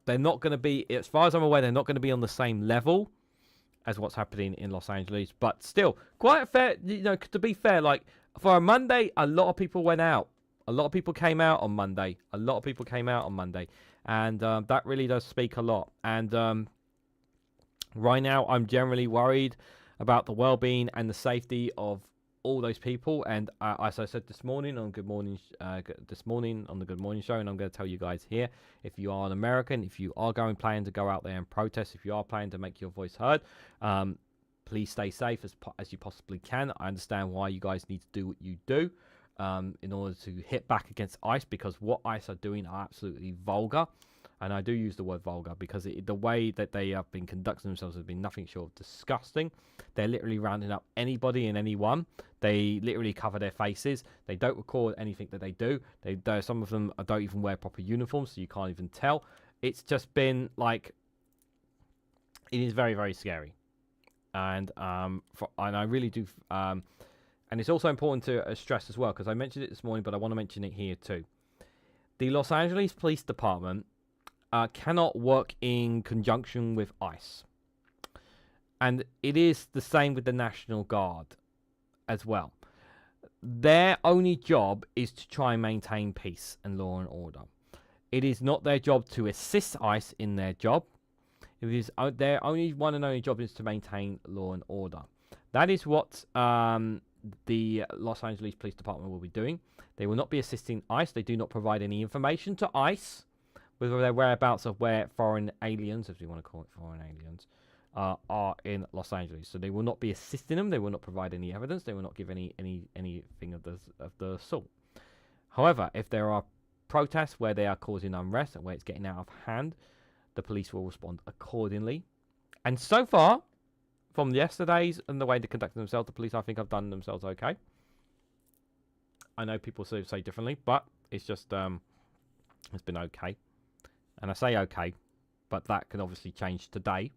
they're not going to be, as far as I'm aware, they're not going to be on the same level as what's happening in Los Angeles, but still quite fair. You know, to be fair, like for a Monday, a lot of people went out. A lot of people came out on Monday. And that really does speak a lot. And right now, I'm generally worried about the well-being and the safety of all those people. And as I said this morning on the Good Morning Show, and I'm going to tell you guys here, if you are an American, if you are planning to go out there and protest, if you are planning to make your voice heard, please stay safe as you possibly can. I understand why you guys need to do what you do in order to hit back against ICE, because what ICE are doing are absolutely vulgar. And I do use the word vulgar because the way that they have been conducting themselves has been nothing short of disgusting. They're literally rounding up anybody and anyone. They literally cover their faces. They don't record anything that they do. Some of them don't even wear proper uniforms, so you can't even tell. It's just been like, it is very, very scary. And and I really do. And it's also important to stress as well, because I mentioned it this morning, but I want to mention it here too. The Los Angeles Police Department cannot work in conjunction with ICE. And it is the same with the National Guard as well. Their only job is to try and maintain peace and law and order. It is not their job to assist ICE in their job. It is their one and only job is to maintain law and order. That is what the Los Angeles Police Department will be doing. They will not be assisting ICE. They do not provide any information to ICE with their whereabouts of where foreign aliens, if you want to call it foreign aliens, are in Los Angeles. So they will not be assisting them. They will not provide any evidence. They will not give anything of the sort. However, if there are protests where they are causing unrest and where it's getting out of hand, the police will respond accordingly. And so far, from yesterday's and the way they conducted themselves, the police, I think, have done themselves okay. I know people say differently, but it's just it's been okay. And I say okay, but that can obviously change today.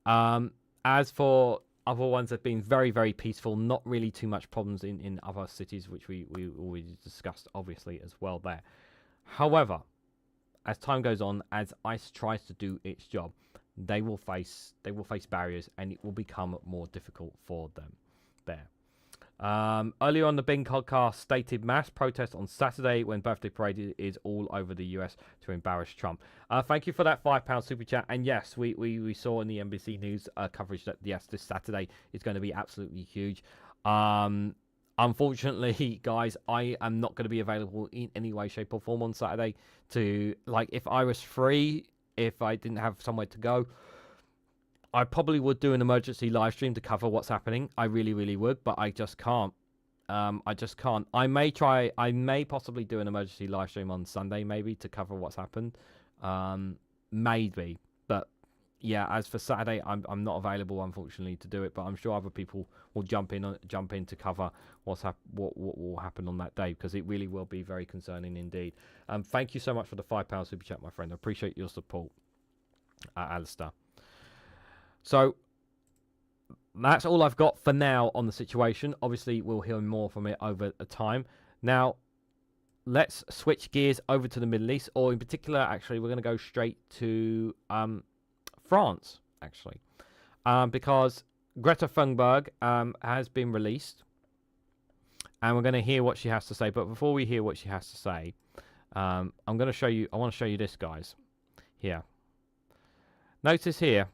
As for other ones that have been very, very peaceful, not really too much problems in other cities, which we already discussed, obviously, as well there. However, as time goes on, as ICE tries to do its job, they will face barriers, and it will become more difficult for them there. Earlier on, the Bing podcast stated mass protest on Saturday when birthday parade is all over the US to embarrass Trump. Thank you for that £5 super chat. And yes, we saw in the NBC News coverage that yes, this Saturday is going to be absolutely huge. Unfortunately, guys, I am not going to be available in any way, shape, or form on Saturday. If I was free, if I didn't have somewhere to go, I probably would do an emergency live stream to cover what's happening. I really, really would, but I just can't. I just can't. I may possibly do an emergency live stream on Sunday, maybe, to cover what's happened. Maybe. But yeah, as for Saturday, I'm not available, unfortunately, to do it. But I'm sure other people will jump in to cover what will happen on that day, because it really will be very concerning indeed. Thank you so much for the £5 super chat, my friend. I appreciate your support, Alistair. So that's all I've got for now on the situation. Obviously, we'll hear more from it over time. Now, let's switch gears over to the Middle East, or in particular, actually, we're going to go straight to France, actually, because Greta Thunberg has been released, and we're going to hear what she has to say. But before we hear what she has to say, I'm going to show you. I want to show you this, guys. Here. Notice here.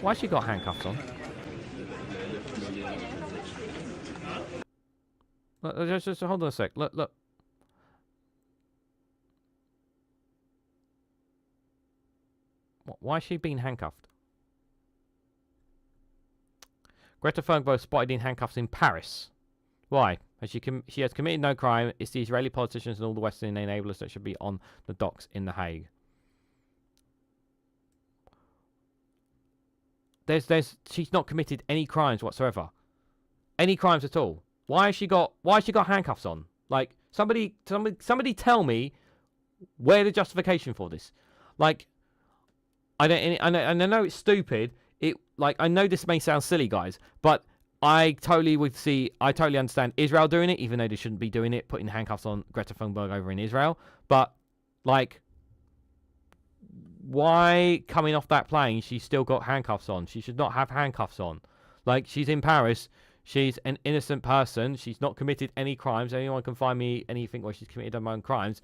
Why she got handcuffs on? Look, just hold on a sec. Look. Why is she being handcuffed? Greta Thunberg spotted in handcuffs in Paris. Why? As she has committed no crime. It's the Israeli politicians and all the Western enablers that should be on the docks in The Hague. She's not committed any crimes whatsoever, any crimes at all. Why has she got handcuffs on? Like, somebody tell me where the justification for this. Like, I know it's stupid. I know this may sound silly, guys, but I totally understand Israel doing it, even though they shouldn't be doing it, putting handcuffs on Greta Thunberg over in Israel. But like, why coming off that plane she's still got handcuffs on? She should not have handcuffs on. Like, she's in Paris. She's an innocent person. She's not committed any crimes. Anyone can find me anything where she's committed her own crimes.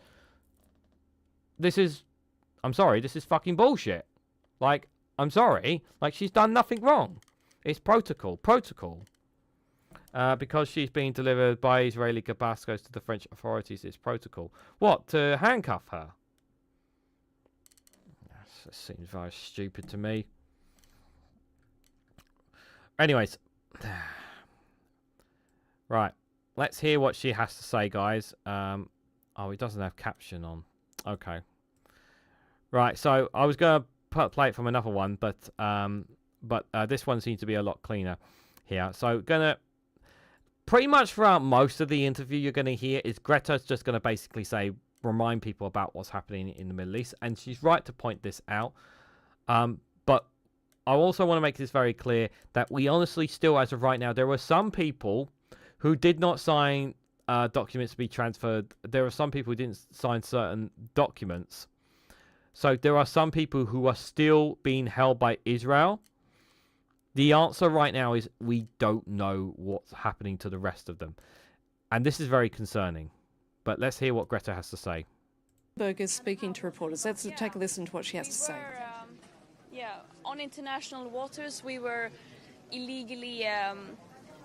I'm sorry, this is fucking bullshit. Like, I'm sorry. Like, she's done nothing wrong. It's protocol. Because she's being delivered by Israeli Tabascos to the French authorities, it's protocol. What, to handcuff her? That seems very stupid to me. Anyways. Right. Let's hear what she has to say, guys. Oh, it doesn't have caption on. Okay. Right, so I was going to play it from another one, but this one seems to be a lot cleaner here. So pretty much throughout most of the interview you're going to hear is Greta's just going to basically remind people about what's happening in the Middle East, and she's right to point this out. But I also want to make this very clear that we honestly still, as of right now, there were some people who did not sign documents to be transferred. There are some people who didn't sign certain documents. So there are some people who are still being held by Israel. The answer right now is we don't know what's happening to the rest of them. And this is very concerning. But let's hear what Greta has to say. Thunberg is speaking to reporters. Let's take a listen to what she has to say. On international waters, we were illegally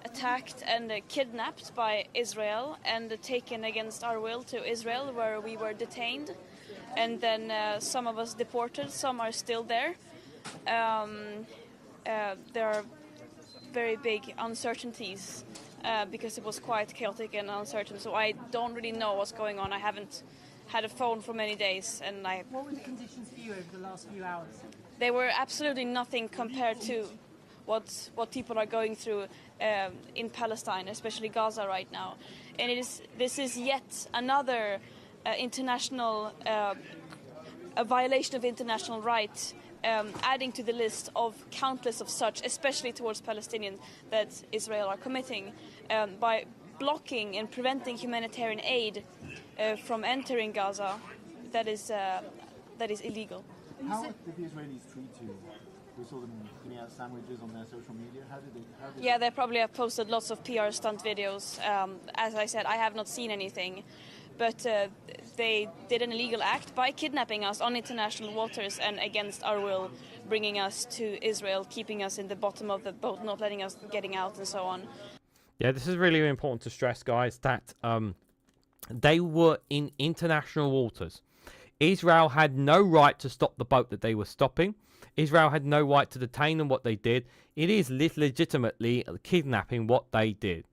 attacked and kidnapped by Israel and taken against our will to Israel, where we were detained. And then some of us deported, some are still there. There are very big uncertainties because it was quite chaotic and uncertain. So I don't really know what's going on. I haven't had a phone for many days. And What were the conditions for you over the last few hours? They were absolutely nothing compared to what people are going through in Palestine, especially Gaza right now. And this is yet another international a violation of international rights, adding to the list of countless of such, especially towards Palestinians, that Israel are committing by blocking and preventing humanitarian aid from entering Gaza. That is illegal. How did the Israelis treat you? We saw them giving out sandwiches on their social media. How did they? Yeah, they probably have posted lots of PR stunt videos. As I said, I have not seen anything. But they did an illegal act by kidnapping us on international waters and against our will, bringing us to Israel, keeping us in the bottom of the boat, not letting us getting out and so on. Yeah, this is really important to stress, guys, that they were in international waters. Israel had no right to stop the boat that they were stopping. Israel had no right to detain them. What they did, it is legitimately kidnapping what they did.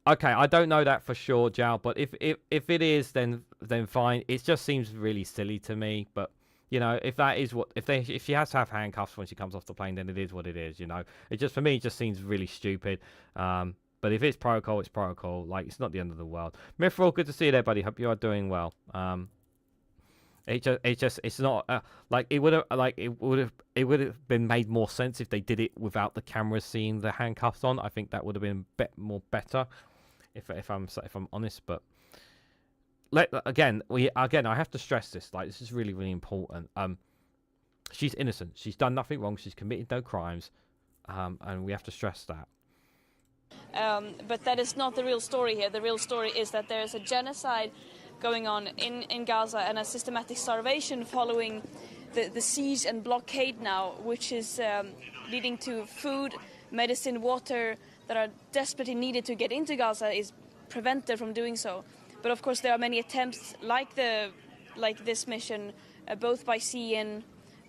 Okay, I don't know that for sure, Jal, but if it is, then fine. It just seems really silly to me. But you know, if that is what if she has to have handcuffs when she comes off the plane, then it is what it is. You know, it just for me it just seems really stupid. But if it's protocol, it's protocol. Like, it's not the end of the world. Mithril, good to see you there, buddy. Hope you are doing well. It's not like it would have been made more sense if they did it without the cameras seeing the handcuffs on. I think that would have been better. If I'm honest, but again, I have to stress this. Like, this is really, really important. She's innocent. She's done nothing wrong. She's committed no crimes, and we have to stress that. But that is not the real story here. The real story is that there is a genocide going on in Gaza and a systematic starvation following the siege and blockade now, which is leading to food, medicine, water that are desperately needed to get into Gaza is prevented from doing so. But of course there are many attempts like this mission, both by sea and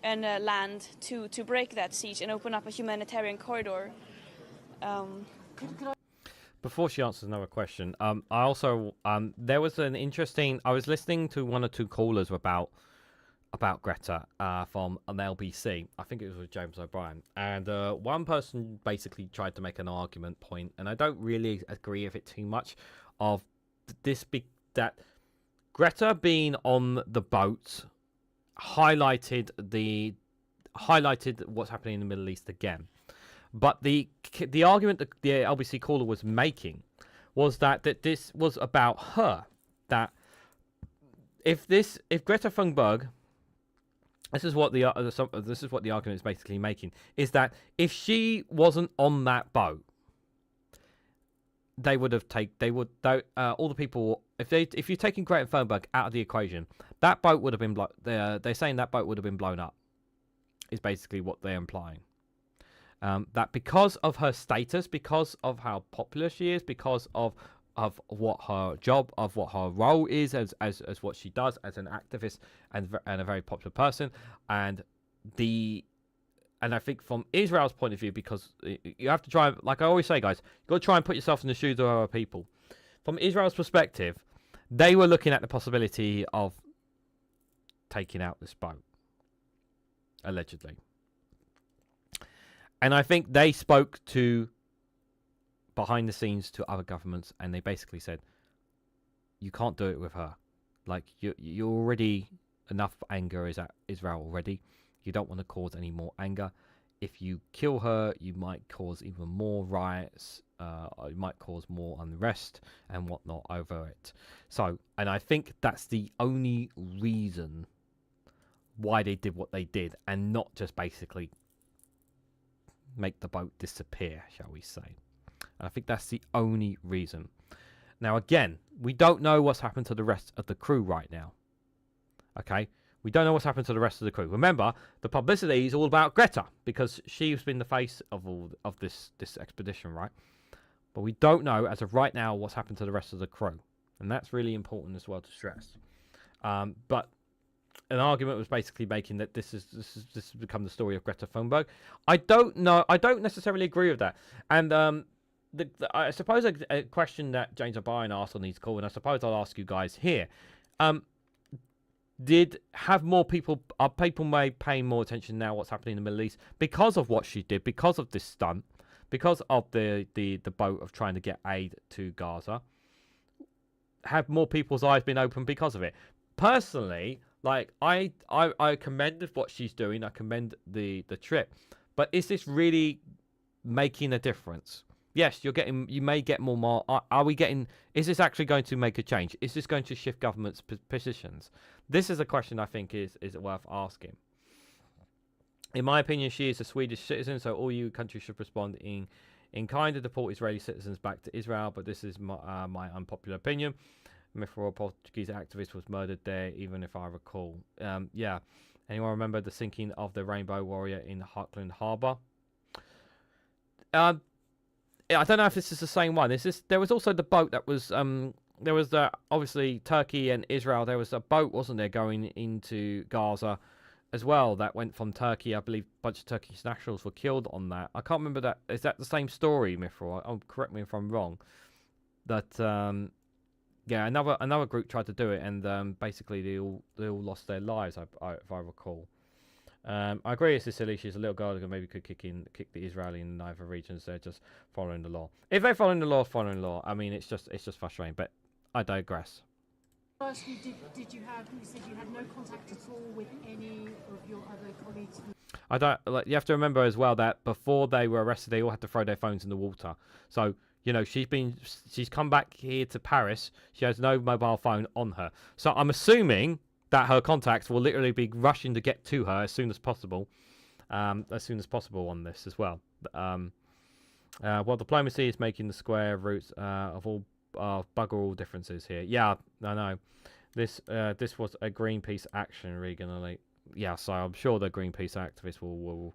land, to break that siege and open up a humanitarian corridor. Before she answers another question, I also there was an interesting. I was listening to one or two callers about Greta from an LBC. I think it was with James O'Brien, and one person basically tried to make an argument point, and I don't really agree with it too much. Of this, that Greta being on the boat highlighted what's happening in the Middle East again. But the argument that the LBC caller was making was that this was about her. That if Greta Thunberg, this is what the argument is basically making, is that if she wasn't on that boat, all the people, if you're taking Greta Thunberg out of the equation, that boat would have been they're saying that boat would have been blown up. Is basically what they're implying. That because of her status, because of how popular she is, because of what her job, of what her role is as what she does as an activist and a very popular person, and I think from Israel's point of view, because you have to try, like I always say, guys, you've got to try and put yourself in the shoes of other people. From Israel's perspective, they were looking at the possibility of taking out this boat, allegedly. And I think they spoke to, behind the scenes, to other governments, and they basically said, you can't do it with her. Like, you already, enough anger is at Israel already. You don't want to cause any more anger. If you kill her, you might cause even more riots. You might cause more unrest and whatnot over it. So, and I think that's the only reason why they did what they did, and not just basically make the boat disappear, shall we say. And I think that's the only reason. Now, again, we don't know what's happened to the rest of the crew right now. Okay? We don't know what's happened to the rest of the crew. Remember, the publicity is all about Greta, because she's been the face of all of this expedition, right? But we don't know, as of right now, what's happened to the rest of the crew. And that's really important as well to stress. But an argument was basically making that this has become the story of Greta Thunberg. I don't know. I don't necessarily agree with that. And I suppose a question that James O'Brien asked on his call, and I suppose I'll ask you guys here. Are people paying more attention now what's happening in the Middle East because of what she did, because of this stunt, because of the boat of trying to get aid to Gaza? Have more people's eyes been open because of it? Personally, like I commend what she's doing. I commend the trip, but is this really making a difference? Yes, you may get more. Are we getting? Is this actually going to make a change? Is this going to shift government's positions? This is a question I think is worth asking. In my opinion, she is a Swedish citizen, so all EU countries should respond in kind to deport Israeli citizens back to Israel. But this is my unpopular opinion. A Portuguese activist was murdered there, even if I recall. Yeah. Anyone remember the sinking of the Rainbow Warrior in Auckland Harbour? I don't know if this is the same one. There was also the boat that was there was obviously Turkey and Israel. There was a boat, wasn't there, going into Gaza as well that went from Turkey. I believe a bunch of Turkish nationals were killed on that. I can't remember that. Is that the same story, Mithra? Oh, correct me if I'm wrong. That yeah, another group tried to do it, and basically they all lost their lives. If I recall. I agree it's silly. She's a little girl who maybe could kick the Israeli in neither regions. They're just following the law. If they're following the law, I mean, it's just frustrating. But I digress. Firstly, did you said you had no contact at all with any of your other colleagues? I don't. You have to remember as well that before they were arrested, they all had to throw their phones in the water. So she's come back here to Paris. She has no mobile phone on her. So I'm assuming that her contacts will literally be rushing to get to her as soon as possible on this as well. Well, diplomacy is making the square roots of all bugger all differences here. Yeah, I know. This was a Greenpeace action, Reganelite. Yeah, so I'm sure the Greenpeace activists will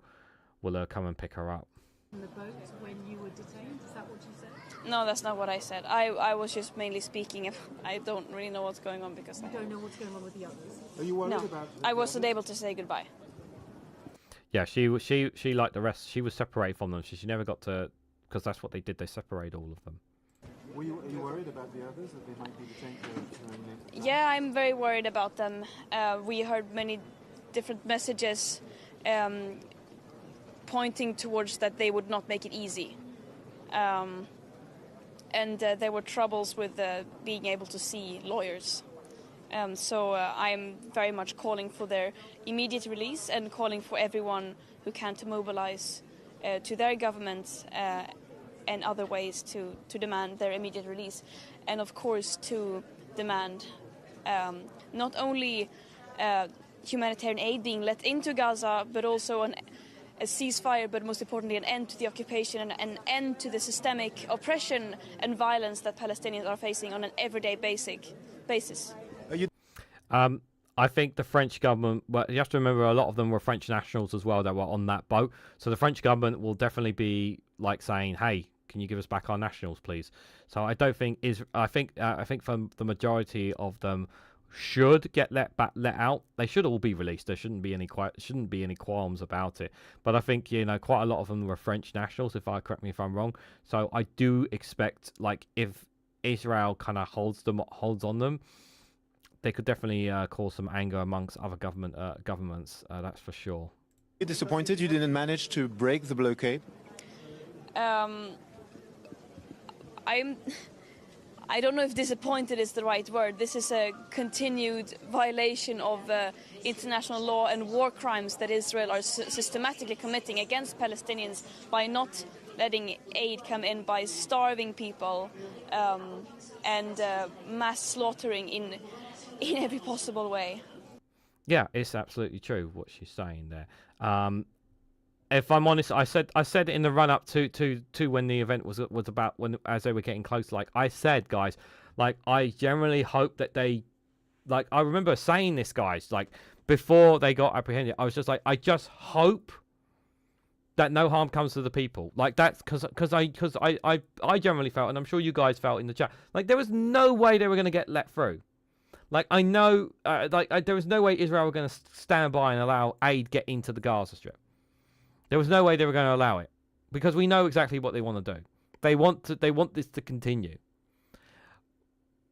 come and pick her up. On the boat when you were detained, is that what you said? No, that's not what I said. I was just mainly speaking. I don't really know what's going on because I don't know what's going on with the others. Are you worried about? I wasn't able to say goodbye. Yeah, she like the rest. She was separated from them. She never got to, because that's what they did. They separated all of them. Are you worried about the others, that they might be detained? Yeah, I'm very worried about them. We heard many different messages pointing towards that they would not make it easy. And there were troubles with being able to see lawyers. So I'm very much calling for their immediate release and calling for everyone who can to mobilize to their governments and other ways to demand their immediate release. And of course to demand not only humanitarian aid being let into Gaza, but also a ceasefire, but most importantly an end to the occupation and an end to the systemic oppression and violence that Palestinians are facing on an everyday basis. I think the French government, well, you have to remember a lot of them were French nationals as well that were on that boat. So the French government will definitely be like saying, hey, can you give us back our nationals, please? So I don't think I think for the majority of them should get let out. They should all be released. There shouldn't be any qualms about it. But I think quite a lot of them were French nationals. Correct me if I'm wrong. So I do expect, like, if Israel kind of holds on them, they could definitely cause some anger amongst other governments. That's for sure. You're disappointed you didn't manage to break the blockade? I don't know if disappointed is the right word. This is a continued violation of international law and war crimes that Israel are systematically committing against Palestinians by not letting aid come in, by starving people and mass slaughtering in every possible way. Yeah, it's absolutely true what she's saying there. If I'm honest, I said it in the run up to when the event was about, as they were getting close. Like I said, guys, like I generally hope that they, like I remember saying this, guys, like before they got apprehended, I was just like, I just hope that no harm comes to the people. Like, that's because I generally felt, and I'm sure you guys felt in the chat, like there was no way they were going to get let through. Like, I know, there was no way Israel were going to stand by and allow aid get into the Gaza Strip. There was no way they were going to allow it, because we know exactly what they want to do. They want this to continue.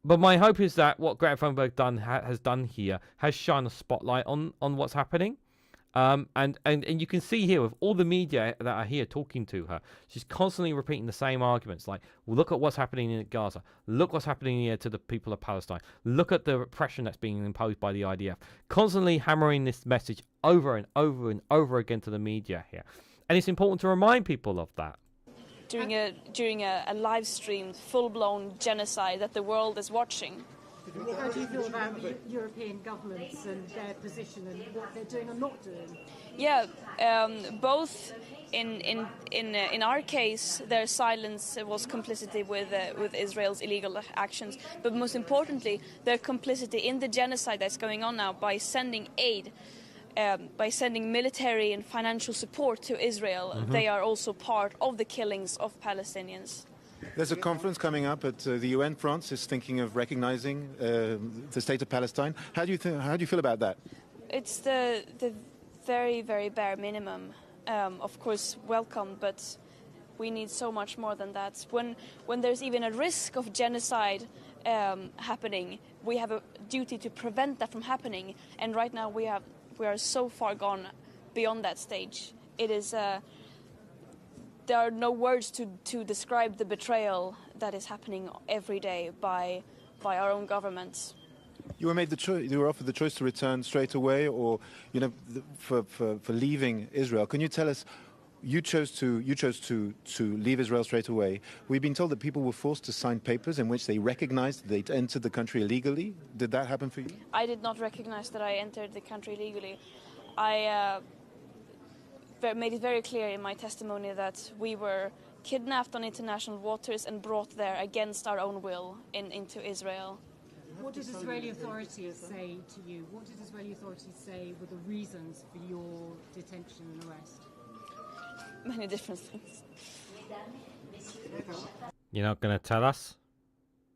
But my hope is that what Greta Thunberg has done here has shone a spotlight on what's happening. And you can see here with all the media that are here talking to her, she's constantly repeating the same arguments like, well, look at what's happening in Gaza, look what's happening here to the people of Palestine, look at the repression that's being imposed by the IDF, constantly hammering this message over and over and over again to the media here. And it's important to remind people of that. During a live streamed, full-blown genocide that the world is watching. How do you feel about European governments and their position and what they're doing or not doing? Yeah, both in our case, their silence was complicity with Israel's illegal actions, but most importantly, their complicity in the genocide that's going on now by sending aid, by sending military and financial support to Israel. Mm-hmm. They are also part of the killings of Palestinians. There's a conference coming up at the UN. France is thinking of recognizing the state of Palestine. How do you feel about that? It's the very, very bare minimum. Of course, welcome, but we need so much more than that. When there's even a risk of genocide happening, we have a duty to prevent that from happening. And right now, we are so far gone beyond that stage. It is. There are no words to describe the betrayal that is happening every day by our own governments. You were made the choice. You were offered the choice to return straight away, or for leaving Israel. Can you tell us? You chose to leave Israel straight away. We've been told that people were forced to sign papers in which they recognized they'd entered the country illegally. Did that happen for you? I did not recognize that I entered the country illegally. I made it very clear in my testimony that we were kidnapped on international waters and brought there against our own will into Israel. What did Israeli authorities say to you? What did Israeli authorities say were the reasons for your detention and arrest? Many different things. You're not going to tell us?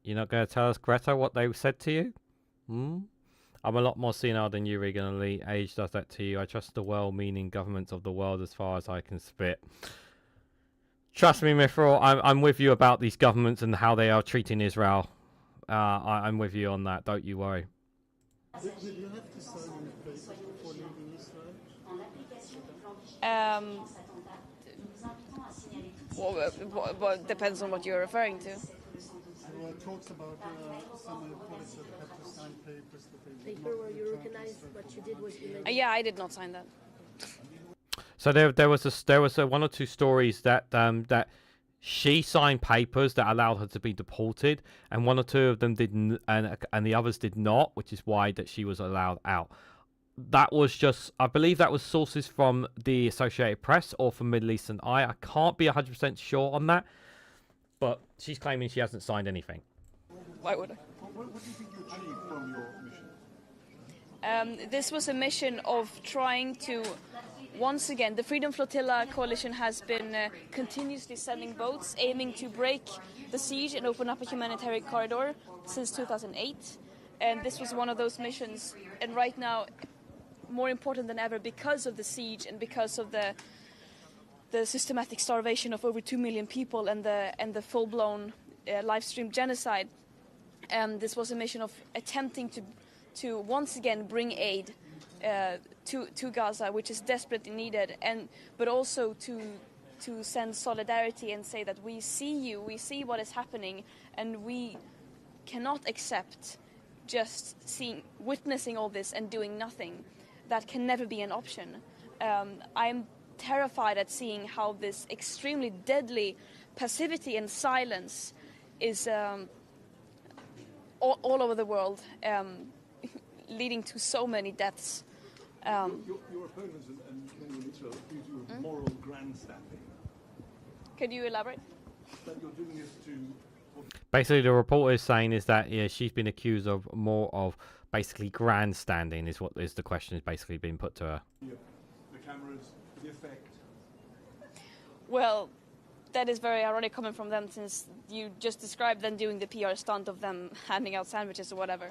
You're not going to tell us, Greta, what they said to you? I'm a lot more senile than you, Reganelite. Age does that to you. I trust the well-meaning governments of the world as far as I can spit. Trust me, Mithril, I'm with you about these governments and how they are treating Israel. I'm with you on that. Don't you worry. Did you have to sign any papers before leaving Israel? Well, depends on what you're referring to. Well, it talks about some reporters that had to sign papers that they paper where you recognized what you did was illegal. Yeah, I did not sign that. So there was one or two stories that that she signed papers that allowed her to be deported, and one or two of them didn't, and the others did not, which is why that she was allowed out. That was just, I believe that was sources from the Associated Press or from Middle Eastern Eye. I can't be 100% sure on that, but she's claiming she hasn't signed anything. Why would I? What do you think you achieved from your mission? This was a mission of trying to, once again, the Freedom Flotilla Coalition has been continuously sending boats aiming to break the siege and open up a humanitarian corridor since 2008. And this was one of those missions. And right now, more important than ever, because of the siege and because of the systematic starvation of over 2 million people and the full-blown live-stream genocide, this was a mission of attempting to once again bring aid to Gaza, which is desperately needed, but also to send solidarity and say that we see you, we see what is happening, and we cannot accept just witnessing all this and doing nothing. That can never be an option. I'm terrified at seeing how this extremely deadly passivity and silence is all over the world, leading to so many deaths. Your opponents and many in Israel accuse you of moral grandstanding. Could you elaborate? That you're doing this to... Basically, the reporter is saying is that she's been accused of more of basically grandstanding is what is the question is basically being put to her. The cameras, the effect, Well, that is very ironic coming from them, since you just described them doing the PR stunt of them handing out sandwiches or whatever.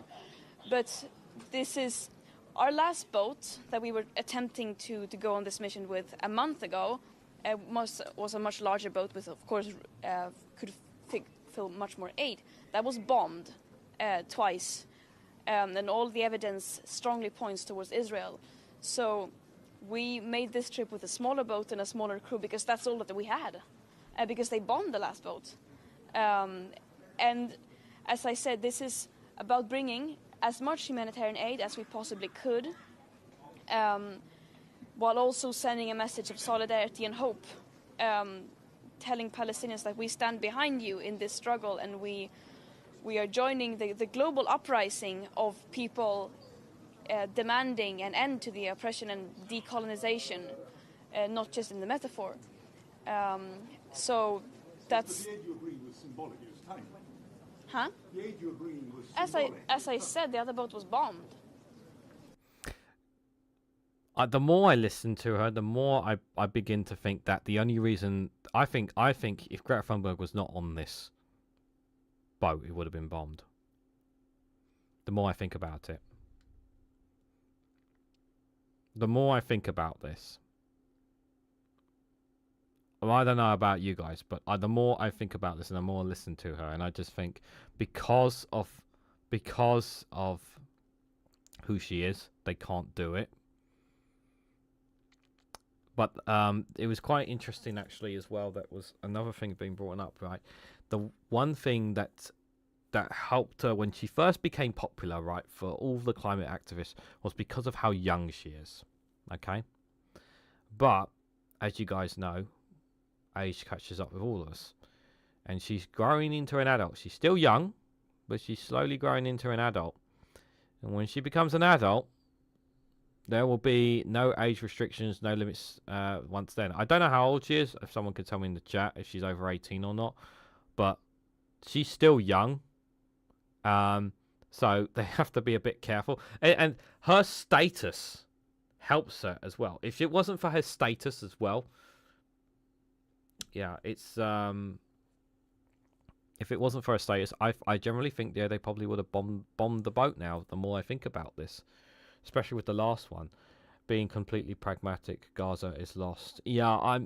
But this is our last boat that we were attempting to go on this mission with a month ago. Was a much larger boat with, of course, could fill much more aid. That was bombed twice, and all the evidence strongly points towards Israel. So we made this trip with a smaller boat and a smaller crew because that's all that we had, because they bombed the last boat. And as I said, this is about bringing as much humanitarian aid as we possibly could, while also sending a message of solidarity and hope, telling Palestinians that we stand behind you in this struggle, and we are joining the global uprising of people demanding an end to the oppression and decolonization, not just in the metaphor. So that's... The aid you agreed was symbolic, it was tiny. Huh? The aid you agreed was symbolic. As I said, the other boat was bombed. The more I listen to her, the more I begin to think that the only reason... I think if Greta Thunberg was not on this boat, it would have been bombed. The more I think about it. The more I think about this. Well, I don't know about you guys, but the more I think about this and the more I listen to her, and I just think because of who she is, they can't do it. But it was quite interesting, actually, as well. That was another thing being brought up, right? The one thing that helped her when she first became popular, right, for all the climate activists, was because of how young she is, okay? But, as you guys know, age catches up with all of us. And she's growing into an adult. She's still young, but she's slowly growing into an adult. And when she becomes an adult, there will be no age restrictions, no limits once then. I don't know how old she is, if someone could tell me in the chat if she's over 18 or not. But she's still young. So they have to be a bit careful. And her status helps her as well. If it wasn't for her status as well, yeah, it's... if it wasn't for her status, I generally think, yeah, they probably would have bombed the boat now, the more I think about this. Especially with the last one, being completely pragmatic. Gaza is lost. Yeah,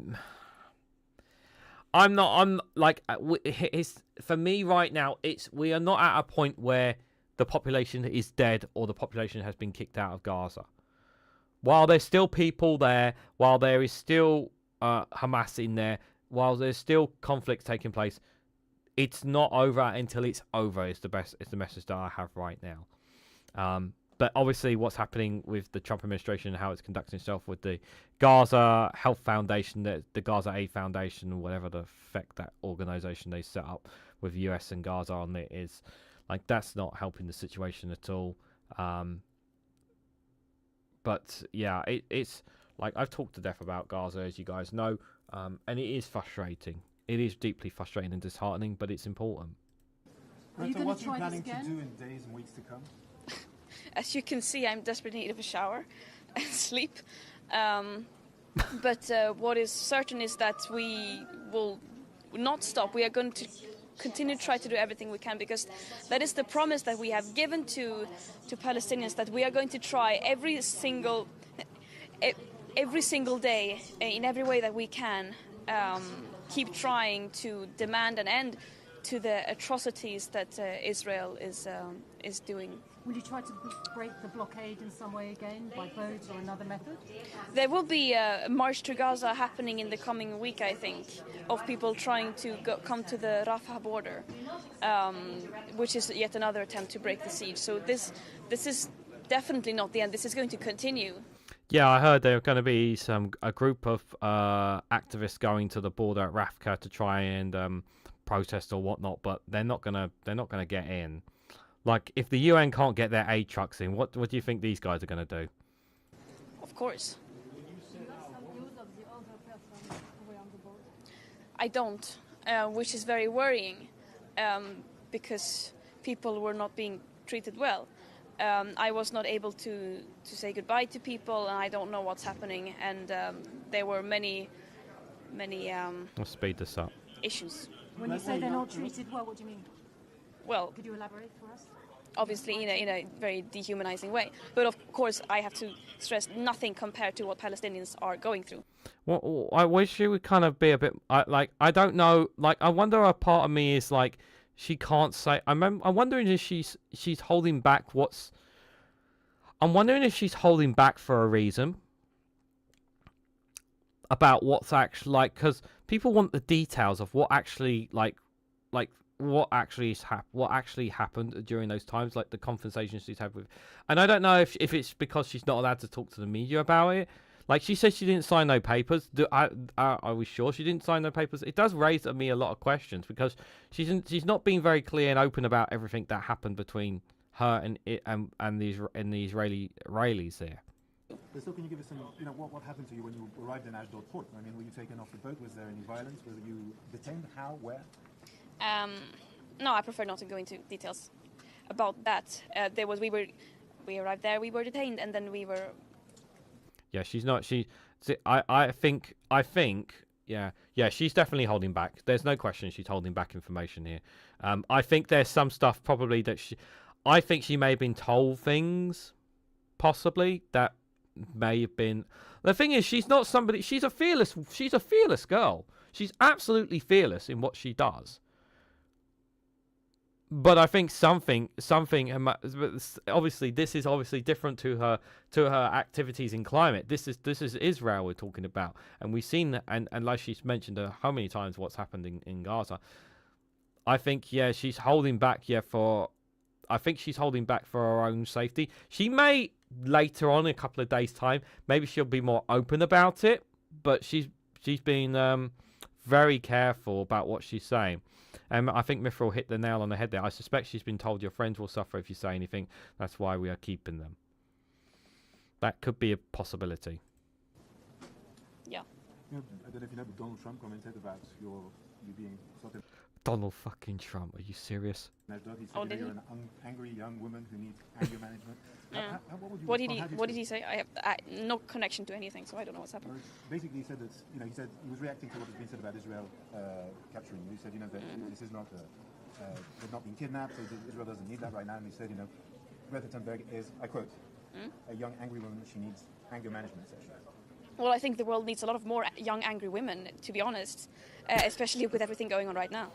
for me right now, we are not at a point where the population is dead or the population has been kicked out of Gaza. While there's still people there, while there is still Hamas in there, while there's still conflict taking place, it's not over until it's over. It's the message that I have right now. But obviously what's happening with the Trump administration and how it's conducting itself with the Gaza Health Foundation, the Gaza Aid Foundation, whatever the heck that organization they set up with US and Gaza on it is, like, that's not helping the situation at all. But yeah, it's like, I've talked to death about Gaza, as you guys know, and it is frustrating. It is deeply frustrating and disheartening, but it's important. Greta, what are you planning to do in days and weeks to come? As you can see, I'm desperately in need of a shower and sleep. But what is certain is that we will not stop. We are going to continue to try to do everything we can, because that is the promise that we have given to Palestinians, that we are going to try every single day, in every way that we can, keep trying to demand an end to the atrocities that Israel is doing. Will you try to break the blockade in some way again, by boat or another method? There will be a march to Gaza happening in the coming week, I think, of people trying to come to the Rafah border, which is yet another attempt to break the siege. So this is definitely not the end. This is going to continue. Yeah, I heard there are going to be a group of activists going to the border at Rafah to try and protest or whatnot, but they're not gonna get in. Like, if the UN can't get their aid trucks in, what do you think these guys are going to do? Of course. I don't, which is very worrying, because people were not being treated well. I was not able to say goodbye to people, and I don't know what's happening. And there were many Let's speed this up. issues. When you say they're not treated well, what do you mean? Well, could you elaborate for us? Obviously in a very dehumanizing way. But of course, I have to stress nothing compared to what Palestinians are going through. Well, I wish she would kind of be a bit I don't know. Like, I wonder. A part of me is like, she can't say. I'm wondering if she's holding back. I'm wondering if she's holding back for a reason. About what's actually like, because people want the details of what actually what actually happened during those times, like the conversations she's had with. And I don't know if it's because she's not allowed to talk to the media about it. Like, she says she didn't sign no papers. Are we sure she didn't sign no papers? It does raise to me a lot of questions, because she's not being very clear and open about everything that happened between her and the Israelis there. So can you give us some, what happened to you when you arrived in Ashdod port? I mean, were you taken off the boat? Was there any violence? Were you detained? How? Where? No, I prefer not to go into details about that. We arrived there, we were detained, and then we were. Yeah, she's not. I think. Yeah, she's definitely holding back. There's no question she's holding back information here. I think there's some stuff probably that I think she may have been told things, possibly, that may have been. The thing is, she's not somebody. She's a fearless girl. She's absolutely fearless in what she does. But I think something. Obviously, this is obviously different to her activities in climate. This is Israel we're talking about, and we've seen that, and like she's mentioned how many times what's happened in Gaza. I think she's holding back. I think she's holding back for her own safety. She may later on in a couple of days' time, maybe she'll be more open about it. But she's been very careful about what she's saying. I think Mithril hit the nail on the head there. I suspect she's been told your friends will suffer if you say anything. That's why we are keeping them. That could be a possibility. Yeah. I don't know if you know, but Donald Trump commented about you being sort of. Donald fucking Trump, are you serious? He said you're an angry young woman who needs anger management. What did he say? I have no connection to anything, so I don't know what's happening. Basically, he said that he was reacting to what has been said about Israel capturing you. He said that this is not they've not been kidnapped, so Israel doesn't need that right now. And he said Greta Thunberg is, I quote, a young angry woman. She needs anger management sessions. Well, I think the world needs a lot of more young angry women, to be honest, especially with everything going on right now.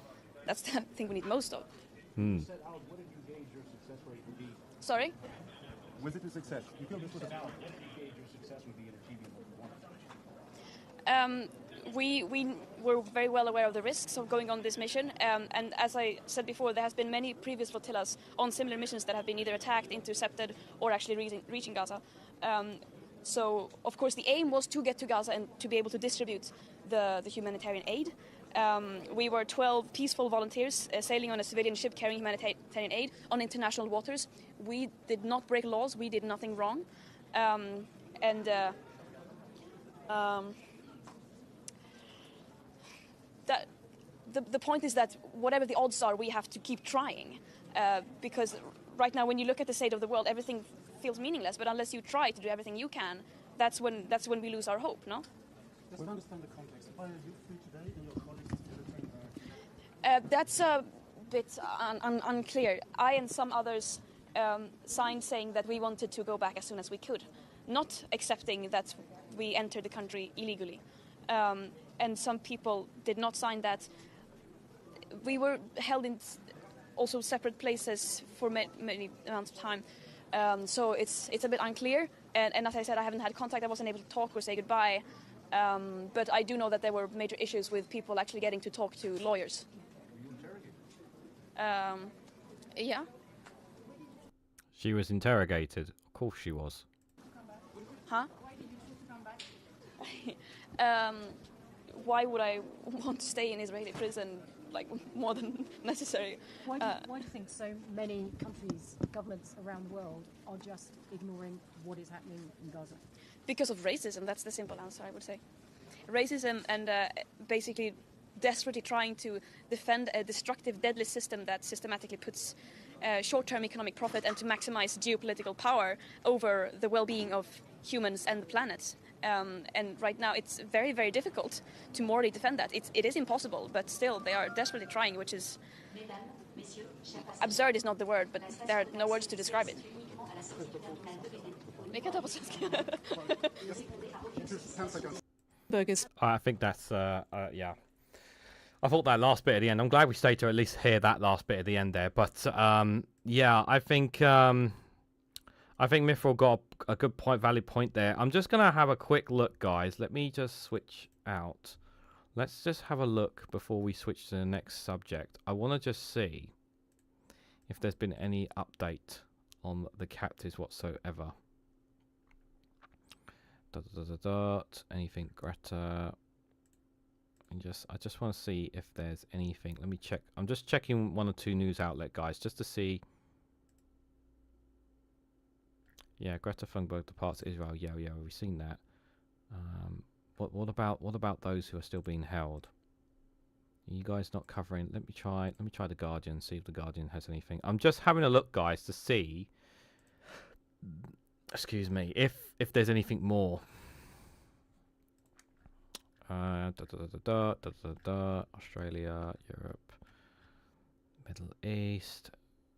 That's the thing we need most of. What did you gauge your success rate would be? Sorry? Was it a success? You feel this was a success? What did you gauge your success would be in achieving what you wanted? We were very well aware of the risks of going on this mission, and as I said before, there has been many previous flotillas on similar missions that have been either attacked, intercepted, or actually reaching Gaza. So, of course, the aim was to get to Gaza and to be able to distribute the humanitarian aid. We were 12 peaceful volunteers sailing on a civilian ship carrying humanitarian aid on international waters. We did not break laws. We did nothing wrong. The point is that whatever the odds are, we have to keep trying. Because right now, when you look at the state of the world, everything feels meaningless. But unless you try to do everything you can, that's when we lose our hope, no? Just to understand the context. Why are you free today and your colleagues still that's a bit unclear. I and some others signed saying that we wanted to go back as soon as we could, not accepting that we entered the country illegally. And some people did not sign that. We were held in also separate places for many amounts of time. So it's a bit unclear. And as I said, I haven't had contact. I wasn't able to talk or say goodbye. But I do know that there were major issues with people actually getting to talk to lawyers. Yeah. She was interrogated. Of course she was. Huh? Why would I want to stay in Israeli prison, like, more than necessary? Why do you think so many countries, governments around the world are just ignoring what is happening in Gaza? Because of racism, that's the simple answer, I would say. Racism and basically desperately trying to defend a destructive, deadly system that systematically puts short-term economic profit and to maximize geopolitical power over the well-being of humans and the planet. And right now it's very, very difficult to morally defend that. It is impossible, but still they are desperately trying, which is absurd is not the word, but there are no words to describe it. I think that's yeah. I thought that last bit at the end. I'm glad we stayed to at least hear that last bit at the end there. But yeah, I think Mithril got a good point, valid point there. I'm just gonna have a quick look, guys. Let me just switch out. Let's just have a look before we switch to the next subject. I want to just see if there's been any update on the captives whatsoever. Anything Greta? I just want to see if there's anything. Let me check. I'm just checking one or two news outlet, guys, just to see. Yeah, Greta Thunberg departs Israel. Yeah, we've seen that. What about those who are still being held? Are you guys not covering? Let me try the Guardian. See if the Guardian has anything. I'm just having a look, guys, to see. Excuse me, if there's anything more. Australia, Europe, Middle East.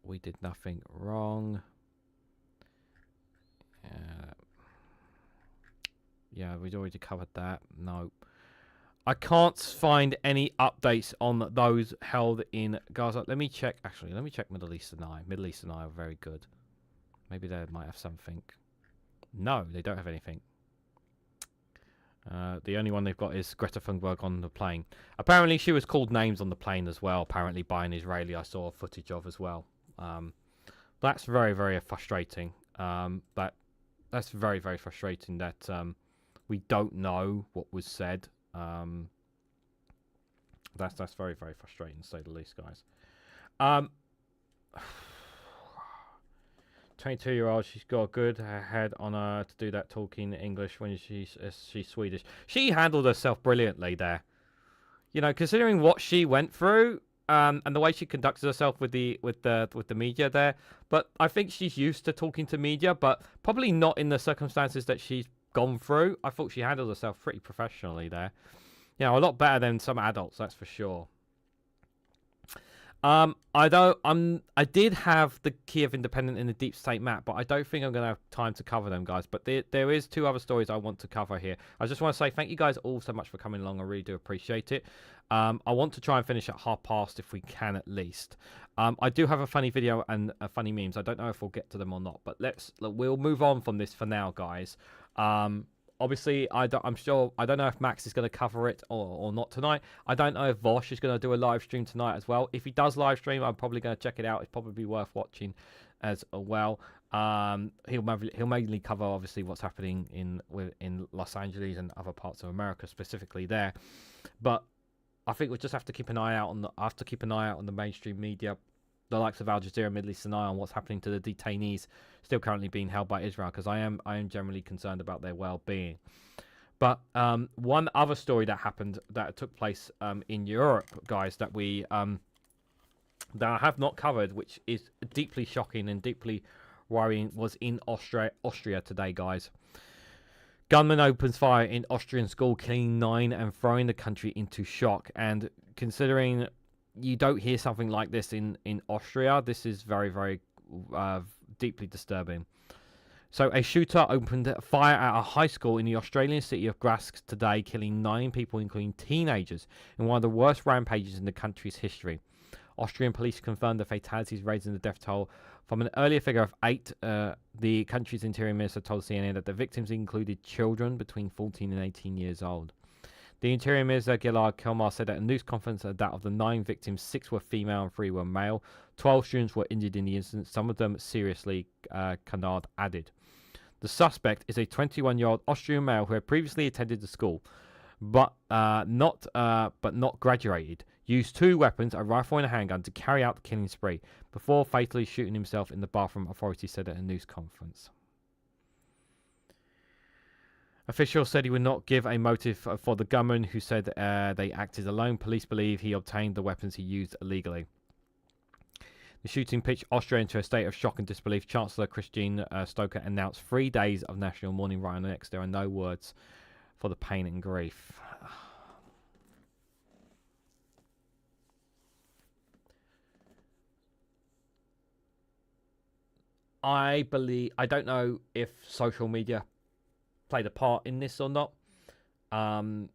We did nothing wrong. Yeah, we'd already covered that. No. I can't find any updates on those held in Gaza. Let me check. Actually, let me check Middle Eastern Eye. Middle Eastern Eye are very good. Maybe they might have something. No, they don't have anything. The only one they've got is Greta Thunberg on the plane. Apparently, she was called names on the plane as well. Apparently, by an Israeli, I saw footage of as well. That's very, very frustrating. That's very, very frustrating that we don't know what was said. That's very, very frustrating to say the least, guys. 22-year-old, she's got a good head on her to do that talking English when she's Swedish. She handled herself brilliantly there. You know, considering what she went through, and the way she conducted herself with the media there. But I think she's used to talking to media, but probably not in the circumstances that she's gone through. I thought she handled herself pretty professionally there. You know, a lot better than some adults, that's for sure. I did have the Kiev Independent in the Deep State map, but I don't think I'm going to have time to cover them, guys. But there is two other stories I want to cover here. I just want to say thank you guys all so much for coming along. I really do appreciate it. I want to try and finish at 12:30 if we can at least. I do have a funny video and funny memes. I don't know if we'll get to them or not, but we'll move on from this for now, guys. Obviously, I don't know if Max is going to cover it or not tonight. I don't know if Vosh is going to do a live stream tonight as well. If he does live stream, I'm probably going to check it out. It's probably worth watching as well. He'll mainly cover obviously what's happening in Los Angeles and other parts of America specifically there. But I think we'll just have to keep an eye out on the mainstream media, the likes of Al Jazeera, Middle Eastern Eye, on what's happening to the detainees still currently being held by Israel, because I am generally concerned about their well-being. But one other story that took place in Europe, guys, that that I have not covered, which is deeply shocking and deeply worrying, was in Austria today, guys. Gunman opens fire in Austrian school, killing 9 and throwing the country into shock. And considering you don't hear something like this in Austria, this is very, very deeply disturbing. So a shooter opened fire at a high school in the Australian city of Grask today, killing 9 people, including teenagers, in one of the worst rampages in the country's history. Austrian police confirmed the fatalities, raising the death toll from an earlier figure of 8. The country's interior minister told CNN that the victims included children between 14 and 18 years old. The Interior Minister Gilad Kilmar said at a news conference that of the 9 victims, 6 were female and 3 were male. 12 students were injured in the incident, some of them seriously, Canard added. The suspect is a 21-year-old Austrian male who had previously attended the school, but not graduated. Used 2 weapons, a rifle and a handgun, to carry out the killing spree before fatally shooting himself in the bathroom, authorities said at a news conference. Officials said he would not give a motive for the gunman, who said they acted alone. Police believe he obtained the weapons he used illegally. The shooting pitched Austria into a state of shock and disbelief. Chancellor Christine Stoker announced 3 days of national mourning. Right next, there are no words for the pain and grief. I don't know if social media played a part in this or not. My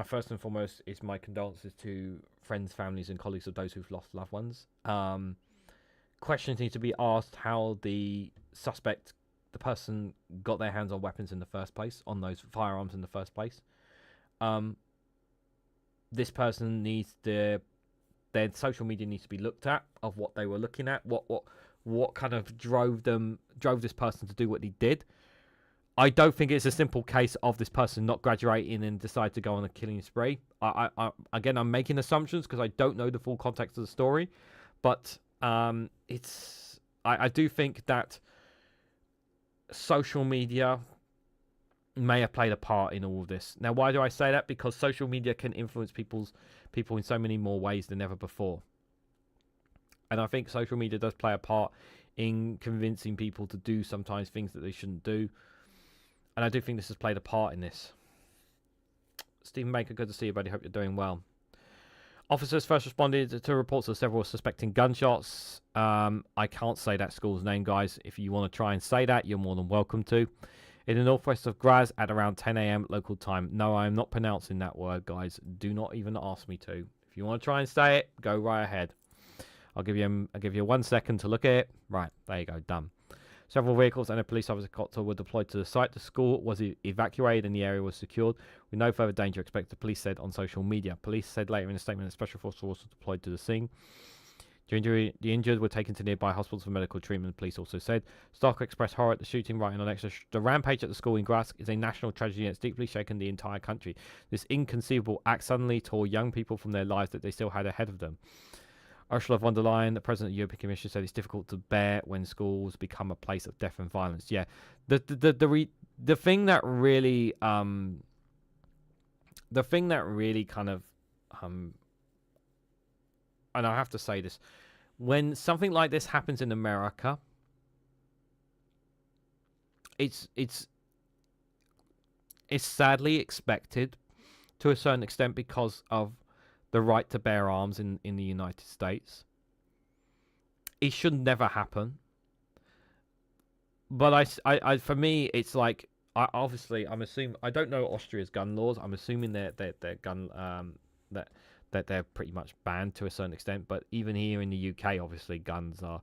first and foremost is my condolences to friends, families, and colleagues of those who've lost loved ones. Questions need to be asked how the suspect, the person, got their hands on weapons in the first place, on those firearms in the first place. This person needs their social media needs to be looked at, of what they were looking at, what kind of drove this person to do what he did. I don't think it's a simple case of this person not graduating and decide to go on a killing spree. Again, I'm making assumptions because I don't know the full context of the story, but I do think that social media may have played a part in all of this. Now, why do I say that? Because social media can influence people in so many more ways than ever before. And I think social media does play a part in convincing people to do sometimes things that they shouldn't do. And I do think this has played a part in this. Stephen Baker, good to see you, buddy. Hope you're doing well. Officers first responded to reports of several suspecting gunshots. I can't say that school's name, guys. If you want to try and say that, you're more than welcome to. In the northwest of Graz at around 10 a.m. local time. No, I am not pronouncing that word, guys. Do not even ask me to. If you want to try and say it, go right ahead. I'll give you 1 second to look at it. Right, there you go, done. Several vehicles and a police officer were deployed to the site. The school was evacuated and the area was secured with no further danger expected, police said on social media. Police said later in a statement that special forces were also deployed to the scene. The injured were taken to nearby hospitals for medical treatment, police also said. Starker expressed horror at the shooting, writing on X. The rampage at the school in Graz is a national tragedy that's deeply shaken the entire country. This inconceivable act suddenly tore young people from their lives that they still had ahead of them. Ursula von der Leyen, the president of the European Commission, said it's difficult to bear when schools become a place of death and violence. Yeah, the thing that really kind of and I have to say this, when something like this happens in America, it's sadly expected to a certain extent because of the right to bear arms in the United States. It should never happen. But I for me, it's like, obviously, I'm assuming, I don't know Austria's gun laws. I'm assuming their gun that they're pretty much banned to a certain extent. But even here in the UK, obviously, guns are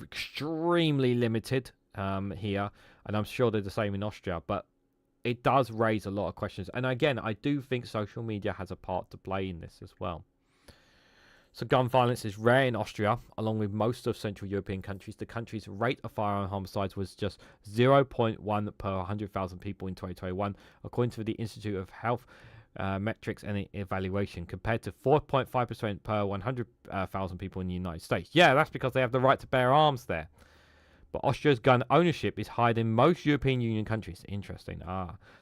extremely limited here, and I'm sure they're the same in Austria. But it does raise a lot of questions. And again, I do think social media has a part to play in this as well. So gun violence is rare in Austria, along with most of Central European countries. The country's rate of firearm homicides was just 0.1 per 100,000 people in 2021, according to the Institute of Health Metrics and Evaluation, compared to 4.5% per 100,000 people in the United States. Yeah, that's because they have the right to bear arms there. But Austria's gun ownership is higher than most European Union countries. Interesting.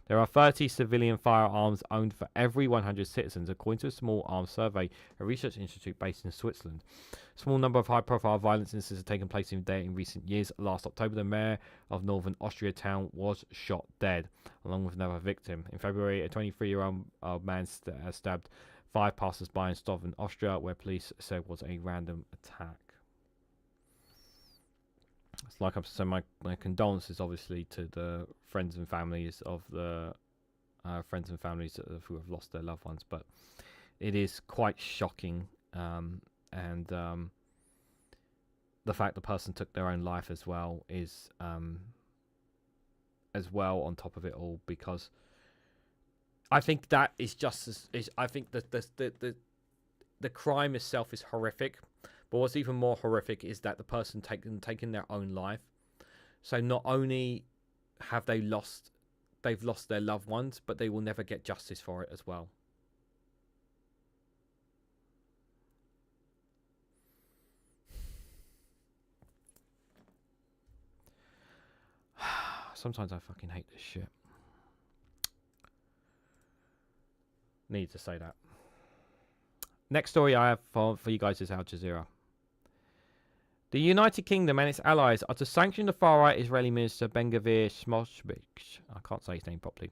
There are 30 civilian firearms owned for every 100 citizens, according to a small arms survey, a research institute based in Switzerland. A small number of high-profile violence incidents have taken place in there in recent years. Last October, the mayor of northern Austria town was shot dead, along with another victim. In February, a 23-year-old man stabbed 5 passers-by in southern Austria, where police said was a random attack. It's like I'm saying, my condolences, obviously, to the friends and families of the who have lost their loved ones. But it is quite shocking, and the fact the person took their own life as well is as well on top of it all, because I think that is just as I think that the crime itself is horrific. But what's even more horrific is that the person taking their own life. So not only have they've lost their loved ones, but they will never get justice for it as well. Sometimes I fucking hate this shit. Need to say that. Next story I have for you guys is Al Jazeera. The United Kingdom and its allies are to sanction the far-right Israeli minister Ben-Gvir Smotrich. I can't say his name properly.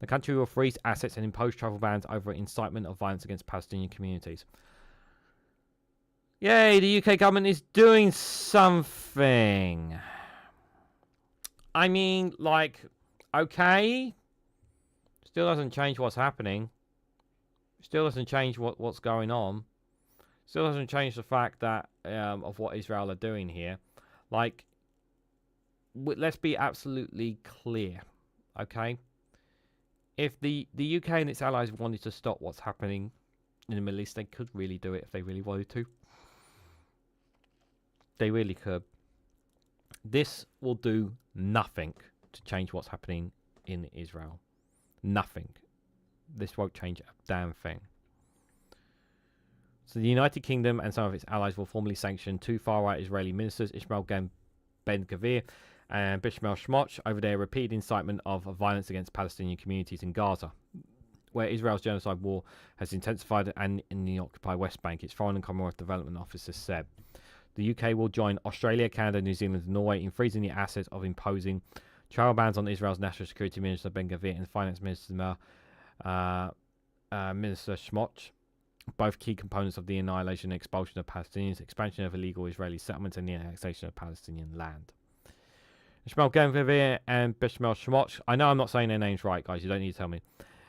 The country will freeze assets and impose travel bans over incitement of violence against Palestinian communities. Yay, the UK government is doing something. I mean, like, okay. Still doesn't change what's happening. Still doesn't change what's going on. Still doesn't change the fact that of what Israel are doing here. Like, let's be absolutely clear, okay? If the UK and its allies wanted to stop what's happening in the Middle East, they could really do it if they really wanted to. They really could. This will do nothing to change what's happening in Israel. Nothing. This won't change a damn thing. So the United Kingdom and some of its allies will formally sanction two far-right Israeli ministers, Ishmael Ben-Gvir and Bishmael Smotrich, over their repeated incitement of violence against Palestinian communities in Gaza, where Israel's genocide war has intensified, and in the occupied West Bank, its Foreign and Commonwealth Development Officer said. The UK will join Australia, Canada, New Zealand and Norway in freezing the assets of imposing travel bans on Israel's National Security Minister Ben-Gvir and Finance Minister Minister Smotrich, both key components of the annihilation and expulsion of Palestinians, expansion of illegal Israeli settlements and the annexation of Palestinian land. Ishmael Ben-Gvir and Bishmael Smotrich, I know I'm not saying their names right, guys, you don't need to tell me,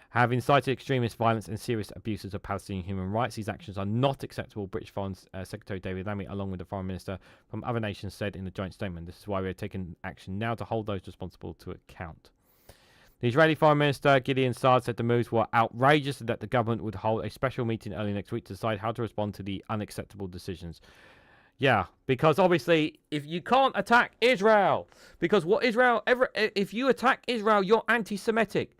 have incited extremist violence and serious abuses of Palestinian human rights. These actions are not acceptable, British Foreign Secretary David Lammy, along with the Foreign Minister from other nations, said in the joint statement. This is why we are taking action now to hold those responsible to account. The Israeli Foreign Minister Gideon Saar said the moves were outrageous and that the government would hold a special meeting early next week to decide how to respond to the unacceptable decisions. Yeah, because obviously, if you can't attack Israel, because if you attack Israel, you're anti-Semitic.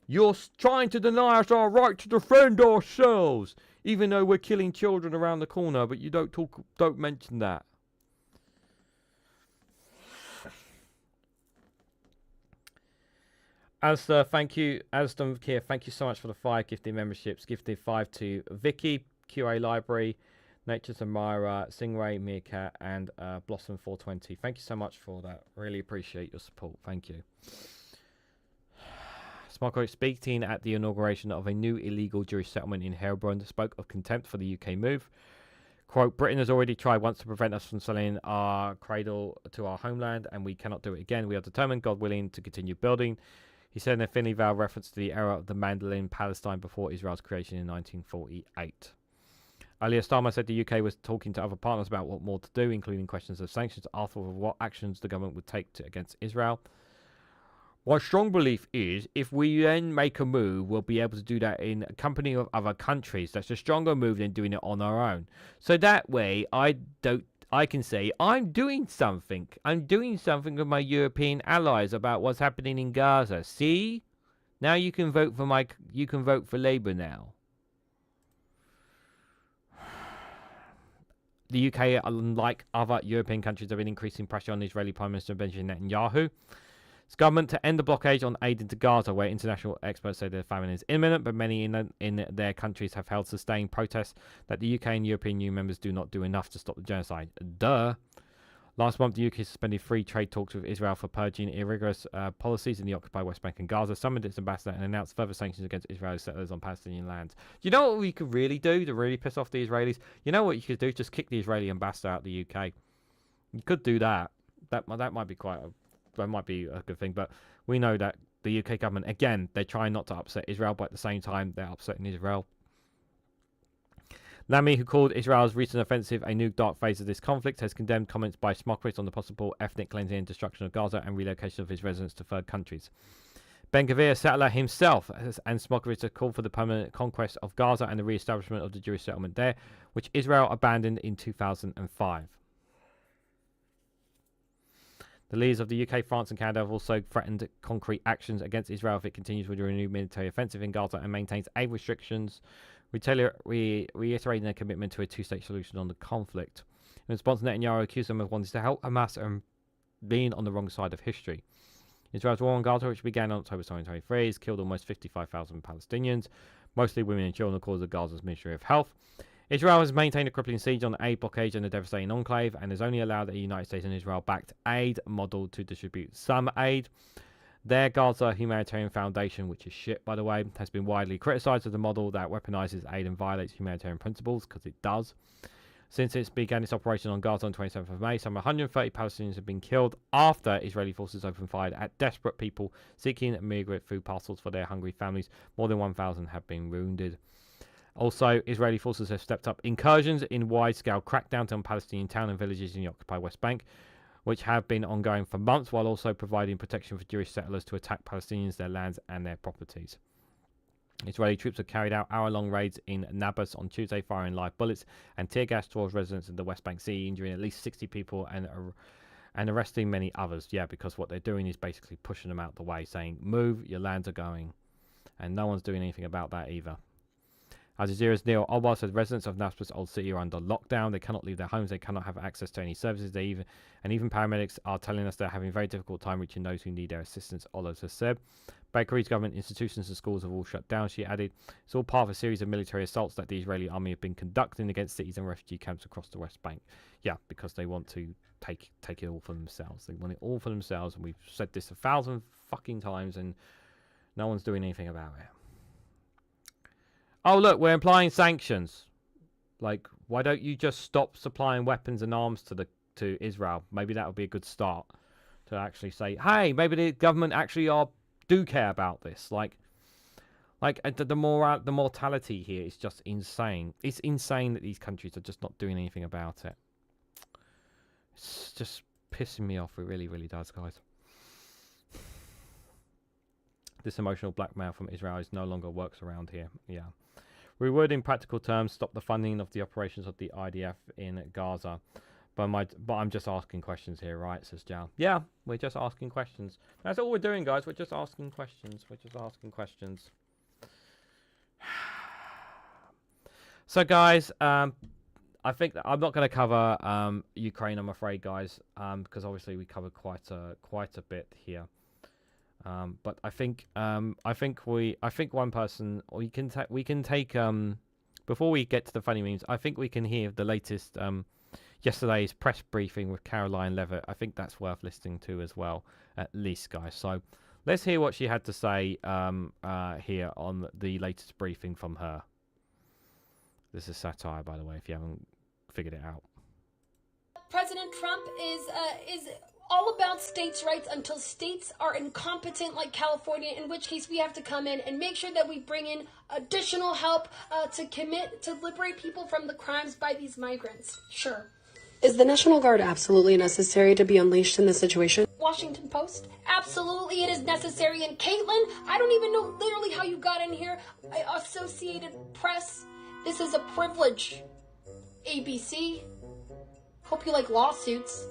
You're trying to deny us our right to defend ourselves, even though we're killing children around the corner, but you don't mention that. Alistair, thank you. Alistair here, thank you so much for the 5 gifted memberships. Gifted 5 to Vicky, QA Library, Nature's Amira, Stingray, Meerkat, and Blossom 420. Thank you so much for that. Really appreciate your support. Thank you. Smotrich, speaking at the inauguration of a new illegal Jewish settlement in Hebron, spoke of contempt for the UK move. Quote, Britain has already tried once to prevent us from selling our cradle to our homeland, and we cannot do it again. We are determined, God willing, to continue building. He said in a thinly veiled reference to the era of the mandolin Palestine before Israel's creation in 1948. Earlier, Starmer said the UK was talking to other partners about what more to do, including questions of sanctions, after what actions the government would take against Israel. My strong belief is if we then make a move, we'll be able to do that in company of other countries. That's a stronger move than doing it on our own. So that way, I can say I'm doing something. I'm doing something with my European allies about what's happening in Gaza. See? Now you can vote for Labour now. The UK, unlike other European countries, have been increasing pressure on the Israeli Prime Minister Benjamin Netanyahu. Its government to end the blockade on aid into Gaza, where international experts say the famine is imminent, but many in their countries have held sustained protests that the UK and European Union members do not do enough to stop the genocide. Duh. Last month, the UK suspended free trade talks with Israel for purging irrigorous policies in the occupied West Bank and Gaza, summoned its ambassador, and announced further sanctions against Israeli settlers on Palestinian lands. Do you know what we could really do to really piss off the Israelis? You know what you could do? Just kick the Israeli ambassador out of the UK. You could do that. That might be that might be a good thing, but we know that the UK government, again, they're trying not to upset Israel, but at the same time, they're upsetting Israel. Lamy, who called Israel's recent offensive a new dark phase of this conflict, has condemned comments by Smotrich on the possible ethnic cleansing and destruction of Gaza and relocation of his residents to third countries. Ben-Gvir, a settler himself, and Smotrich have called for the permanent conquest of Gaza and the re-establishment of the Jewish settlement there, which Israel abandoned in 2005. The leaders of the UK, France and Canada have also threatened concrete actions against Israel if it continues with a renewed military offensive in Gaza and maintains aid restrictions, reiterating their commitment to a two-state solution on the conflict. In response, Netanyahu accused them of wanting to help Hamas and being on the wrong side of history. Israel's war on Gaza, which began on October 2023, has killed almost 55,000 Palestinians, mostly women and children, according to Gaza's Ministry of Health. Israel has maintained a crippling siege on the aid blockade and the devastating enclave, and has only allowed a United States and Israel-backed aid model to distribute some aid. Their Gaza Humanitarian Foundation, which is shit, by the way, has been widely criticised as a model that weaponizes aid and violates humanitarian principles, because it does. Since it began its operation on Gaza on 27th of May, some 130 Palestinians have been killed after Israeli forces opened fire at desperate people seeking migrant food parcels for their hungry families. More than 1,000 have been wounded. Also, Israeli forces have stepped up incursions in wide-scale crackdowns on Palestinian towns and villages in the occupied West Bank, which have been ongoing for months, while also providing protection for Jewish settlers to attack Palestinians, their lands and their properties. Israeli troops have carried out hour-long raids in Nablus on Tuesday, firing live bullets and tear gas towards residents in the West Bank Sea, injuring at least 60 people and arresting many others. Yeah, because what they're doing is basically pushing them out the way, saying, move, your lands are going. And no one's doing anything about that either. Al Jazeera's Neil Obal said residents of Nablus Old City are under lockdown. They cannot leave their homes. They cannot have access to any services. Even paramedics are telling us they're having a very difficult time reaching those who need their assistance, Ola has said. Bakeries, government institutions and schools have all shut down, she added. It's all part of a series of military assaults that the Israeli army have been conducting against cities and refugee camps across the West Bank. Yeah, because they want to take it all for themselves. They want it all for themselves, and we've said this 1,000 fucking times, and no one's doing anything about it. Oh, look, we're implying sanctions. Like, why don't you just stop supplying weapons and arms to Israel? Maybe that would be a good start to actually say, hey, maybe the government actually do care about this. Like the mortality here is just insane. It's insane that these countries are just not doing anything about it. It's just pissing me off. It really, really does, guys. This emotional blackmail from Israel is no longer works around here. Yeah. We would, in practical terms, stop the funding of the operations of the IDF in Gaza. But I'm just asking questions here, right, says Jal. Yeah, we're just asking questions. That's all we're doing, guys. We're just asking questions. We're just asking questions. So, guys, I think that I'm not going to cover Ukraine, I'm afraid, guys, because obviously we covered quite a bit here. But I think one person, or we can take before we get to the funny memes, I think we can hear the latest yesterday's press briefing with Caroline Levitt. I think that's worth listening to as well, at least, guys. So let's hear what she had to say here on the latest briefing from her. This is satire, by the way, if you haven't figured it out. President Trump is all about states' rights until states are incompetent like California, in which case we have to come in and make sure that we bring in additional help to liberate people from the crimes by these migrants. Sure. Is the National Guard absolutely necessary to be unleashed in this situation? Washington Post, absolutely it is necessary. And Caitlin, I don't even know literally how you got in here. Associated Press, this is a privilege. ABC, hope you like lawsuits.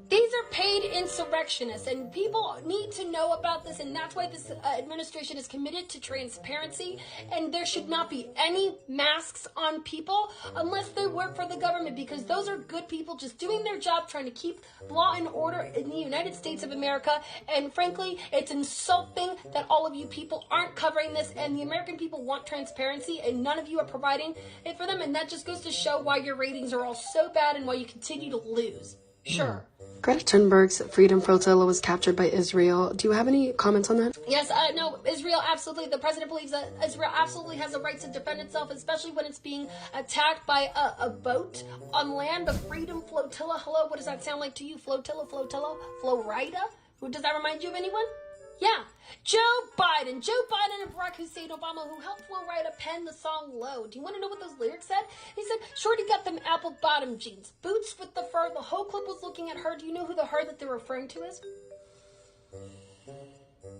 These are paid insurrectionists, and people need to know about this, and that's why this administration is committed to transparency, and there should not be any masks on people unless they work for the government, because those are good people just doing their job, trying to keep law and order in the United States of America, and frankly, it's insulting that all of you people aren't covering this, and the American people want transparency, and none of you are providing it for them, and that just goes to show why your ratings are all so bad and why you continue to lose. Sure. Greta Thunberg's Freedom Flotilla was captured by Israel. Do you have any comments on that? Yes, no, Israel absolutely. The president believes that Israel absolutely has a right to defend itself, especially when it's being attacked by a boat on land. The Freedom Flotilla. Hello, what does that sound like to you? Flotilla, Florida? Does that remind you of anyone? Yeah, Joe Biden and Barack Hussein Obama, who helped Flo Rida pen the song Low. Do you want to know what those lyrics said? He said, Shorty got them apple bottom jeans, boots with the fur. The whole clip was looking at her. Do you know who the her that they're referring to is?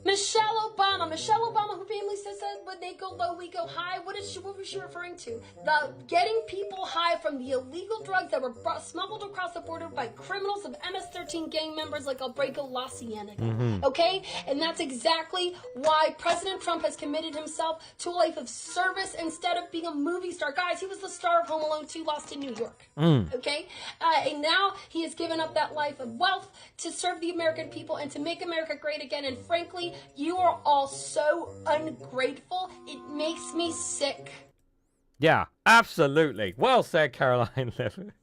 Michelle Obama, who famously says that when they go low, we go high. What was she referring to? The getting people high from the illegal drugs that were smuggled across the border by criminals of MS-13 gang members like Albrego La Cienega. Okay? And that's exactly why President Trump has committed himself to a life of service instead of being a movie star. Guys, he was the star of Home Alone 2, Lost in New York. Okay? And now he has given up that life of wealth to serve the American people and to make America great again. And frankly, you are all so ungrateful. It makes me sick. Yeah, absolutely. Well said, Caroline Levin.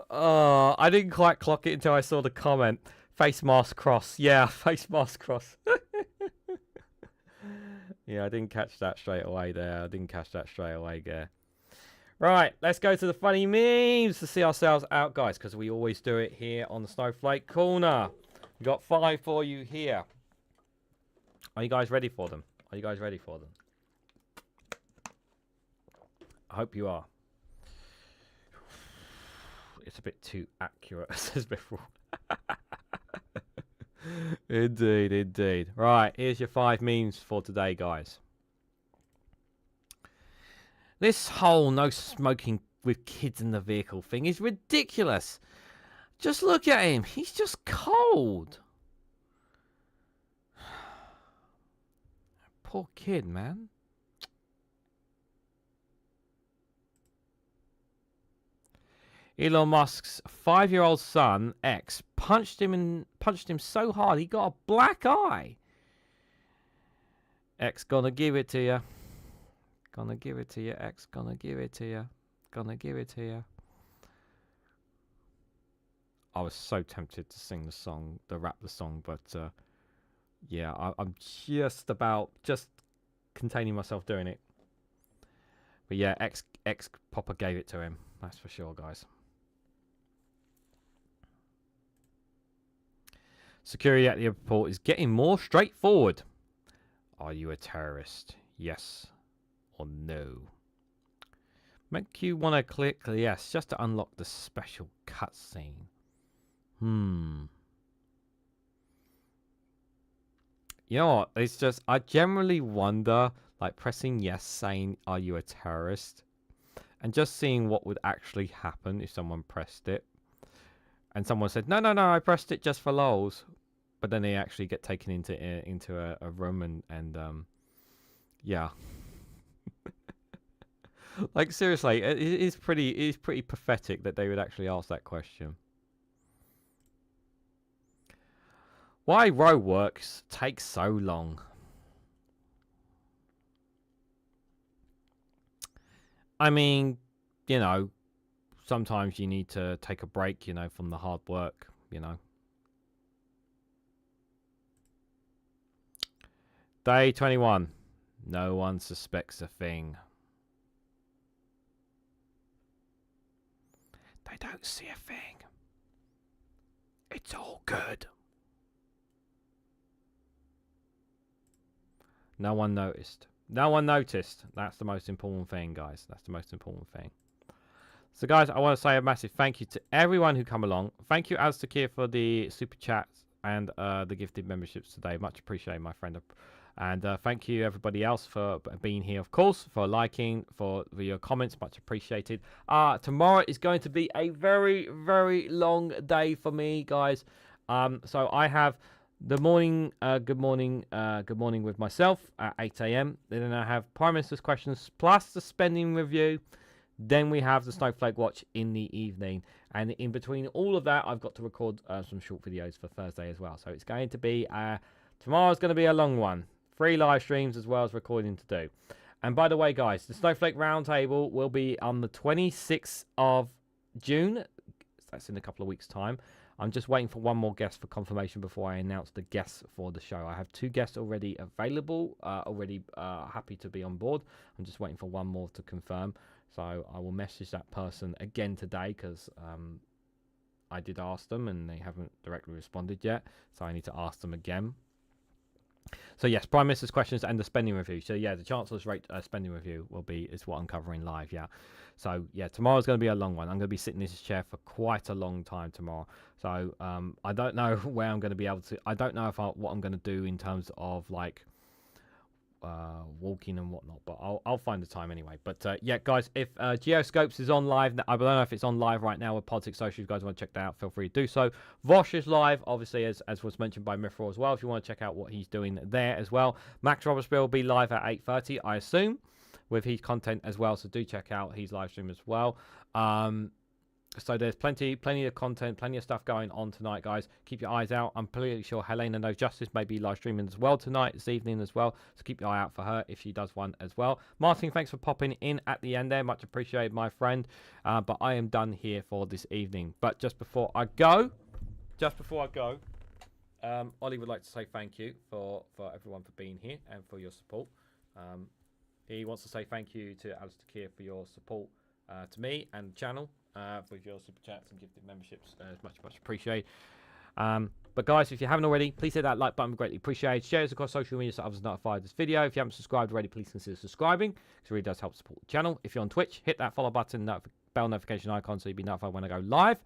Oh, I didn't quite clock it until I saw the comment. Face mask cross. Yeah, face mask cross. Yeah, I didn't catch that straight away there. Right, let's go to the funny memes to see ourselves out, guys, because we always do it here on the Snowflake Corner. We've got 5 for you here. Are you guys ready for them? I hope you are. It's a bit too accurate, says before. Indeed. Right, here's your 5 memes for today, guys. This whole no smoking with kids in the vehicle thing is ridiculous. Just look at him. He's just cold. Poor kid, man. Elon Musk's 5-year-old son, X, punched him so hard he got a black eye. X gonna give it to you. X gonna give it to you. I was so tempted to sing the song, rap the song, but yeah, I'm just containing myself doing it. But yeah, X Popper gave it to him. That's for sure, guys. Security at the airport is getting more straightforward. Are you a terrorist? Yes or no? Make you want to click yes just to unlock the special cutscene. You know what? It's just, I generally wonder, like pressing yes saying, are you a terrorist? And just seeing what would actually happen if someone pressed it. And someone said, no, I pressed it just for lols. But then they actually get taken into a room and yeah. Like seriously, it is pretty pathetic that they would actually ask that question. Why roadworks take so long? I mean, you know, sometimes you need to take a break, you know, from the hard work, you know. Day 21. No one suspects a thing. They don't see a thing. It's all good. No one noticed. No one noticed. That's the most important thing, guys. That's the most important thing. So, guys, I want to say a massive thank you to everyone who come along. Thank you, Aztakir, for the super chats and the gifted memberships today. Much appreciated, my friend. And thank you, everybody else, for being here, of course, for liking, for your comments. Much appreciated. Tomorrow is going to be a very, very long day for me, guys. So I have the morning, good morning with myself at 8 a.m. Then I have Prime Minister's questions plus the spending review. Then we have the Snowflake Watch in the evening. And in between all of that, I've got to record some short videos for Thursday as well. So it's going to be, tomorrow's going to be a long one. 3 live streams as well as recording to do. And by the way, guys, the Snowflake Roundtable will be on the 26th of June. That's in a couple of weeks' time. I'm just waiting for one more guest for confirmation before I announce the guests for the show. I have 2 guests already available, happy to be on board. I'm just waiting for one more to confirm. So I will message that person again today because I did ask them and they haven't directly responded yet. So I need to ask them again. So yes, Prime Minister's questions and the spending review. So yeah, the Chancellor's rate spending review is what I'm covering live. Yeah. So yeah, tomorrow's going to be a long one. I'm going to be sitting in this chair for quite a long time tomorrow. So I don't know where I'm going to be able to. I don't know what I'm going to do in terms of like walking and whatnot, but I'll find the time anyway. But yeah, guys, if Geoscopes is on live, I don't know if it's on live right now with Politics Social. If you guys want to check that out, feel free to do so. Vosh is live, obviously, as was mentioned by Mithra as well. If you want to check out what he's doing there as well, Max Robertsville will be live at 8:30, I assume, with his content as well. So do check out his live stream as well. So there's plenty of content, plenty of stuff going on tonight, guys. Keep your eyes out. I'm pretty sure Helena No Justice may be live streaming as well tonight, this evening as well. So keep your eye out for her if she does one as well. Martin, thanks for popping in at the end there. Much appreciated, my friend. But I am done here for this evening. But just before I go, Ollie would like to say thank you for everyone for being here and for your support. He wants to say thank you to Alistair Keir for your support to me and the channel. For your super chats and gifted memberships, much appreciated. But guys, if you haven't already, please hit that like button, greatly appreciated. Share this across social media so others are notified of this video. If you haven't subscribed already, please consider subscribing, because it really does help support the channel. If you're on Twitch, hit that follow button, bell notification icon, so you'll be notified when I go live.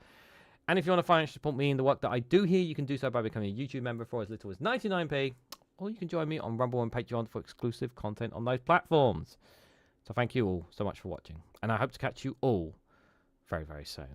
And if you want to financially support me in the work that I do here, you can do so by becoming a YouTube member for as little as 99p, or you can join me on Rumble and Patreon for exclusive content on those platforms. So thank you all so much for watching, and I hope to catch you all very, very soon.